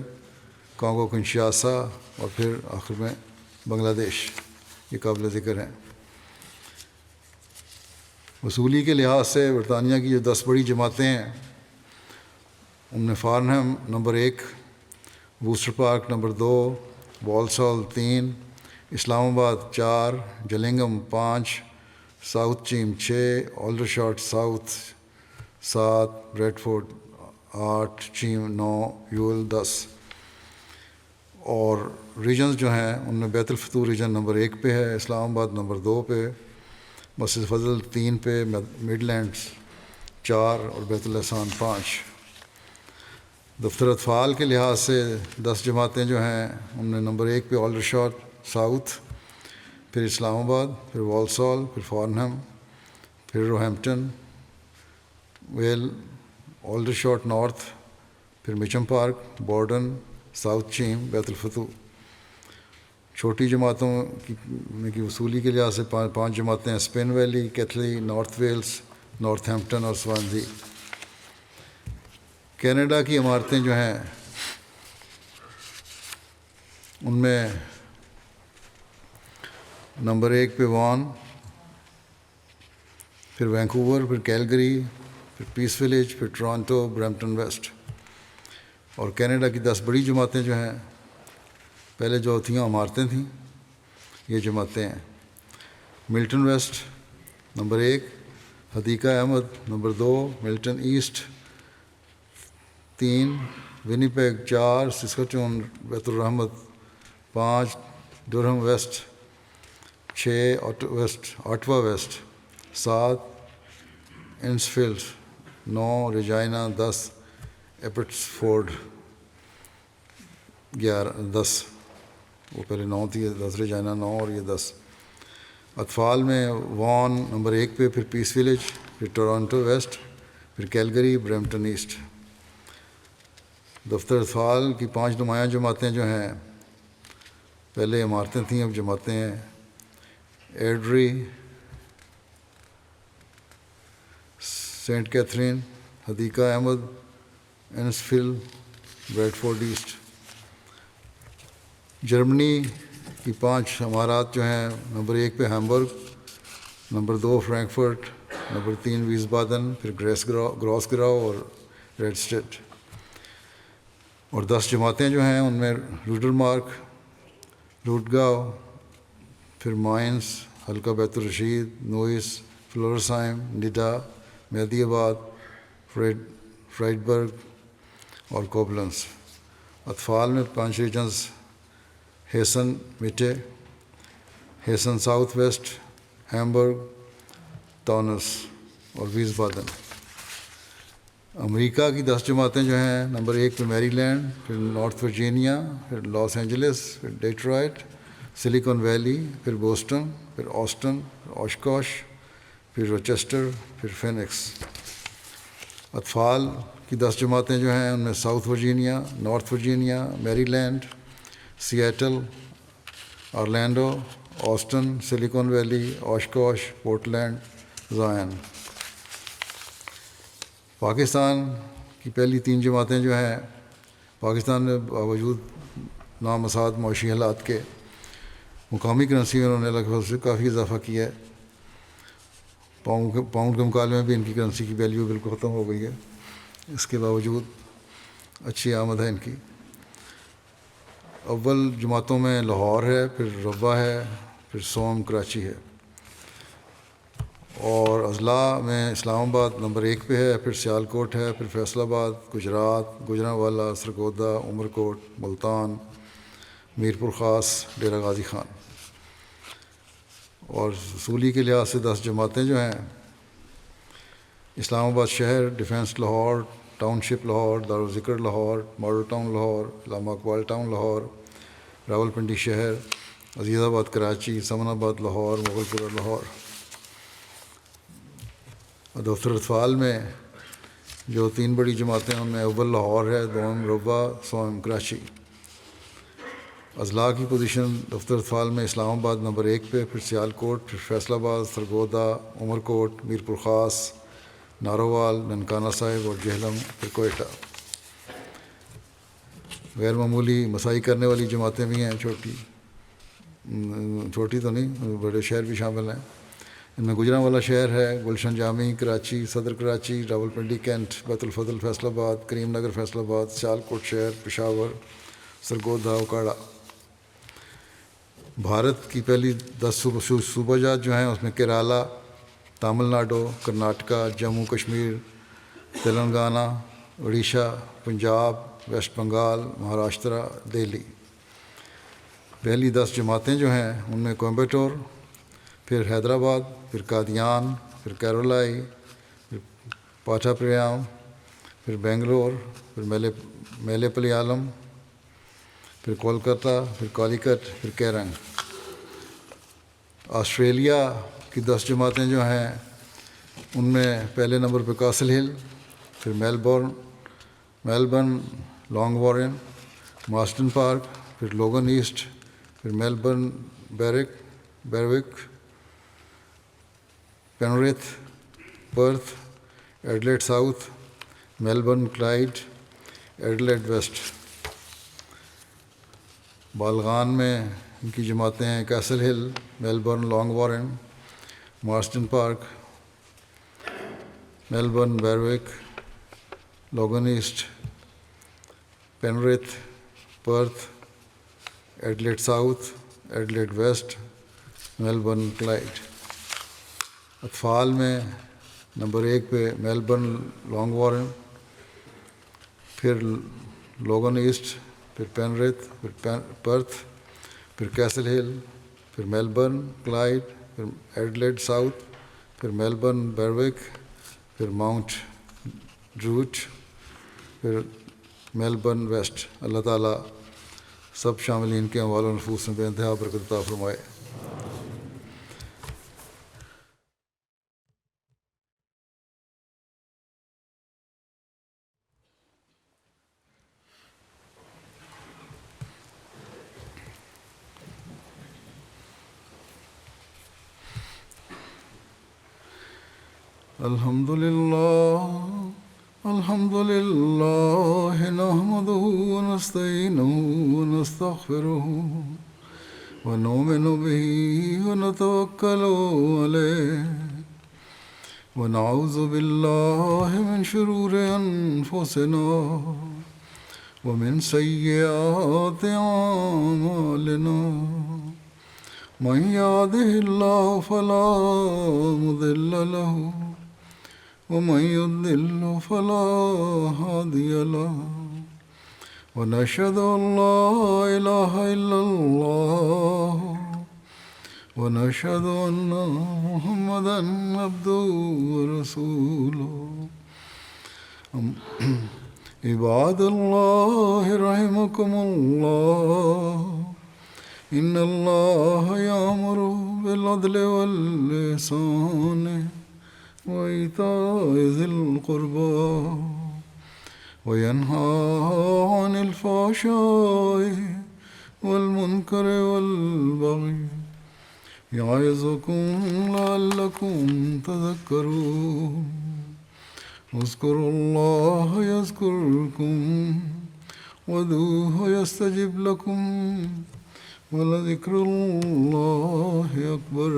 کانگو کنشاسا اور پھر آخر میں بنگلہ دیش۔ یہ قابل ذکر ہیں۔ وصولی کے لحاظ سے برطانیہ کی جو 10 بڑی جماعتیں ہیں ان میں Farnham number 1، Worcester Park number 2، Walsall 3، Islamabad 4، Gillingham 5، South Cheam 6، Aldershot South 7، Bradford 8، Cheam 9، یول 10۔ اور ریجنز جو ہیں ان میں بیت الفتور ریجن نمبر 1 پہ ہے، اسلام آباد نمبر 2 پہ، مسجد فضل 3 پہ، مڈ لینڈز 4 اور بیت الاحسان 5۔ دفتر اطفال کے لحاظ سے 10 جماعتیں جو ہیں ان میں نمبر 1 پہ آلڈرشاٹ ساؤتھ، پھر اسلام آباد، پھر والسال، پھر فارنہم، پھر روہیمپٹن، ویل، آلڈرشاٹ نارتھ، پھر میچم پارک، بورڈن، ساؤتھ چیم، بیت الفتو۔ چھوٹی جماعتوں کی وصولی کے لحاظ سے 5 جماعتیں ہیں، Spen Valley, Keighley, North Wales, Northampton اور سوانزی۔ کینیڈا کی عمارتیں جو ہیں ان میں نمبر 1 پہ وان، پھر وینکوور، پھر کیلگری، پھر پیس ولیج، پھر ٹورانٹو، برمپٹن ویسٹ۔ اور کینیڈا کی 10 بڑی جماعتیں جو ہیں، پہلے جو تھیں عمارتیں تھیں، یہ جماعتیں ہیں: Milton west number 1، Hadiqa Ahmad number 2، Milton east 3، Winnipeg 4، Saskatoon Bait ul-Rahmat 5، Durham west 6، Ottawa west 7، انسفیلڈ 9، ریجائنا 10، ایپٹس فورڈ 10۔ وہ پہلے 9 تھی، 10 ریجائنا 9 اور یہ 10۔ اطفال میں وان نمبر 1 پہ، پھر پیس ولیج، پھر ٹورانٹو ویسٹ، پھر کیلگری، برمپٹن ایسٹ۔ دفتر اطفال کی 5 نمایاں جماعتیں جو ہیں، پہلے عمارتیں تھیں اب جماعتیں ہیں: Airdrie, Saint Catharines, Hadiqa Ahmad, Innisfil, Bradford East. جرمنی کی 5 عمارات جو ہیں، نمبر 1 پہ Hamburg, number 2 Frankfurt, number 3 Wiesbaden, پھر گراسگراؤ اور ریڈسٹیڈ۔ اور 10 جماعتیں جو ہیں ان میں روڈرمارک، روٹگاؤ، پھر مائنس، حلقہ بیت الرشید، نوئس، فلورسہائم، نیڈا، مہدی آباد، فرائڈبرگ اور کوبلنس۔ اطفال میں 5 ریجنز: ہیسن میٹے، ہیسن ساؤتھ ویسٹ، ہیمبرگ، تاؤنس اور ویسبادن۔ امریکہ کی 10 جماعتیں جو ہیں، نمبر 1 پہ میری لینڈ، پھر نارتھ ورجینیا، پھر لاس اینجلس، پھر ڈیٹرائٹ، سلیکن ویلی، پھر بوسٹن، پھر آسٹن، پھر اوشکوش، پھر روچیسٹر، پھر فینکس۔ اطفال کی 10 جماعتیں جو ہیں ان میں South Virginia, North Virginia, Maryland, Seattle, Orlando, Austin, Silicon Valley, Oshkosh, Portland, Zion. Pakistan کی پہلی 3 جماعتیں جو ہیں، پاکستان میں باوجود نامساعد معاشی حالات کے مقامی کرنسی میں انہوں نے لگ بھگ سے کافی اضافہ کیا ہے۔ پاؤنڈ کے مقابلے میں بھی ان کی کرنسی کی ویلیو بالکل ختم ہو گئی ہے، اس کے باوجود اچھی آمد ہے ان کی۔ اول جماعتوں میں لاہور ہے، پھر ربوہ ہے، پھر سوم کراچی ہے، اور اضلاع میں اسلام آباد نمبر 1 پہ ہے، پھر سیالکوٹ ہے، پھر فیصل آباد، گجرات، گوجرانوالا، سرگودا، عمرکوٹ، ملتان، میرپور خاص، ڈیرہ غازی خان۔ اور اصولی کے لحاظ سے 10 جماعتیں جو ہیں، اسلام آباد شہر، ڈیفنس لاہور، ٹاؤن شپ لاہور، دارالذکر لاہور، ماڈل ٹاؤن لاہور، علامہ اقبال ٹاؤن لاہور، راولپنڈی شہر، عزیز آباد کراچی، سمن آباد لاہور، مغل پورہ لاہور۔ اور دفتر اطفال میں جو 3 بڑی جماعتیں ہیں ان میں اول لاہور ہے، دوم ربوہ، سوم کراچی۔ اضلاع کی پوزیشن دفتر اطفال میں اسلام آباد نمبر 1 پہ، پھر سیالکوٹ، پھر فیصل آباد، سرگودا، عمرکوٹ، میرپور خاص، نارووال، ننکانہ صاحب اور جہلم، پھر کوئٹہ۔ غیر معمولی مساعی کرنے والی جماعتیں بھی ہیں، چھوٹی تو نہیں، بڑے شہر بھی شامل ہیں۔ ان میں گوجرانوالا شہر ہے، گلشن جامی کراچی، صدر کراچی، راولپنڈی کینٹ، بیت الفضل فیصل آباد، کریم نگر فیصل آباد، سیالکوٹ شہر، پشاور، سرگودا، اوکاڑا۔ بھارت کی پہلی 10 صوبہ جات جو ہیں اس میں کیرالہ، تامل ناڈو، کرناٹکا، جموں کشمیر، تلنگانہ، اڑیسہ، پنجاب، ویسٹ بنگال، مہاراشٹرا، دہلی۔ پہلی 10 جماعتیں جو ہیں ان میں کوئمبٹور، پھر حیدرآباد، پھر قادیان، پھر کیرولائی، پھر پاٹھا پریام، پھر بنگلور، پھر میلے پلیالم، پھر کولکتہ، پھر کالیکٹ، پھر کیرنگ۔ آسٹریلیا کی 10 جماعتیں جو ہیں ان میں پہلے نمبر پہ کاسل ہل، پھر Melbourne, Langwarrin, Marsden Park, پھر لوگن ایسٹ، پھر Melbourne, Berwick, Penrith, Perth, Adelaide South, Melbourne, Clyde, Adelaide West. بالغان میں ان کی جماعتیں ہیں Castle Hill, Melbourne, Langwarrin, Marsden Park, Melbourne, Berwick, Logan East, Penrith, Perth, Adelaide South, Adelaide West, Melbourne, Clyde. اطفال میں number 1 پہ میلبرن، لانگ وارن، پھر لوگن ایسٹ، پھر پینریتھ، پھر پرتھ، پھر کیسل ہل، پھر میلبرن، کلائیڈ، پھر Adelaide south, پھر میلبرن، بیروک، پھر ماؤنٹ ڈروٹ، پھر میلبرن ویسٹ۔ اللہ تعالیٰ سب شاملین کے اموال و نفوس میں بے انتہا برکت عطا فرمائے۔ الحمد لله نحمده ونستعينه ونستغفره ونؤمن به ونتوكل عليه ونعوذ بالله من شرور أنفسنا ومن سيئات أعمالنا من يهده الله فلا مضل له ومن يضلل فلا هادي له ونشهد أن لا إله إلا الله ونشهد أن محمدا عبده ورسوله عباد الله رحمكم الله إن الله يأمر بالعدل والإحسان وإيتاء ذي القربى وينهى عن الفحشاء والمنكر والبغي يعظكم لعلكم تذكرون اذكروا الله يذكركم وادعوه يستجب لكم ولذكر الله أكبر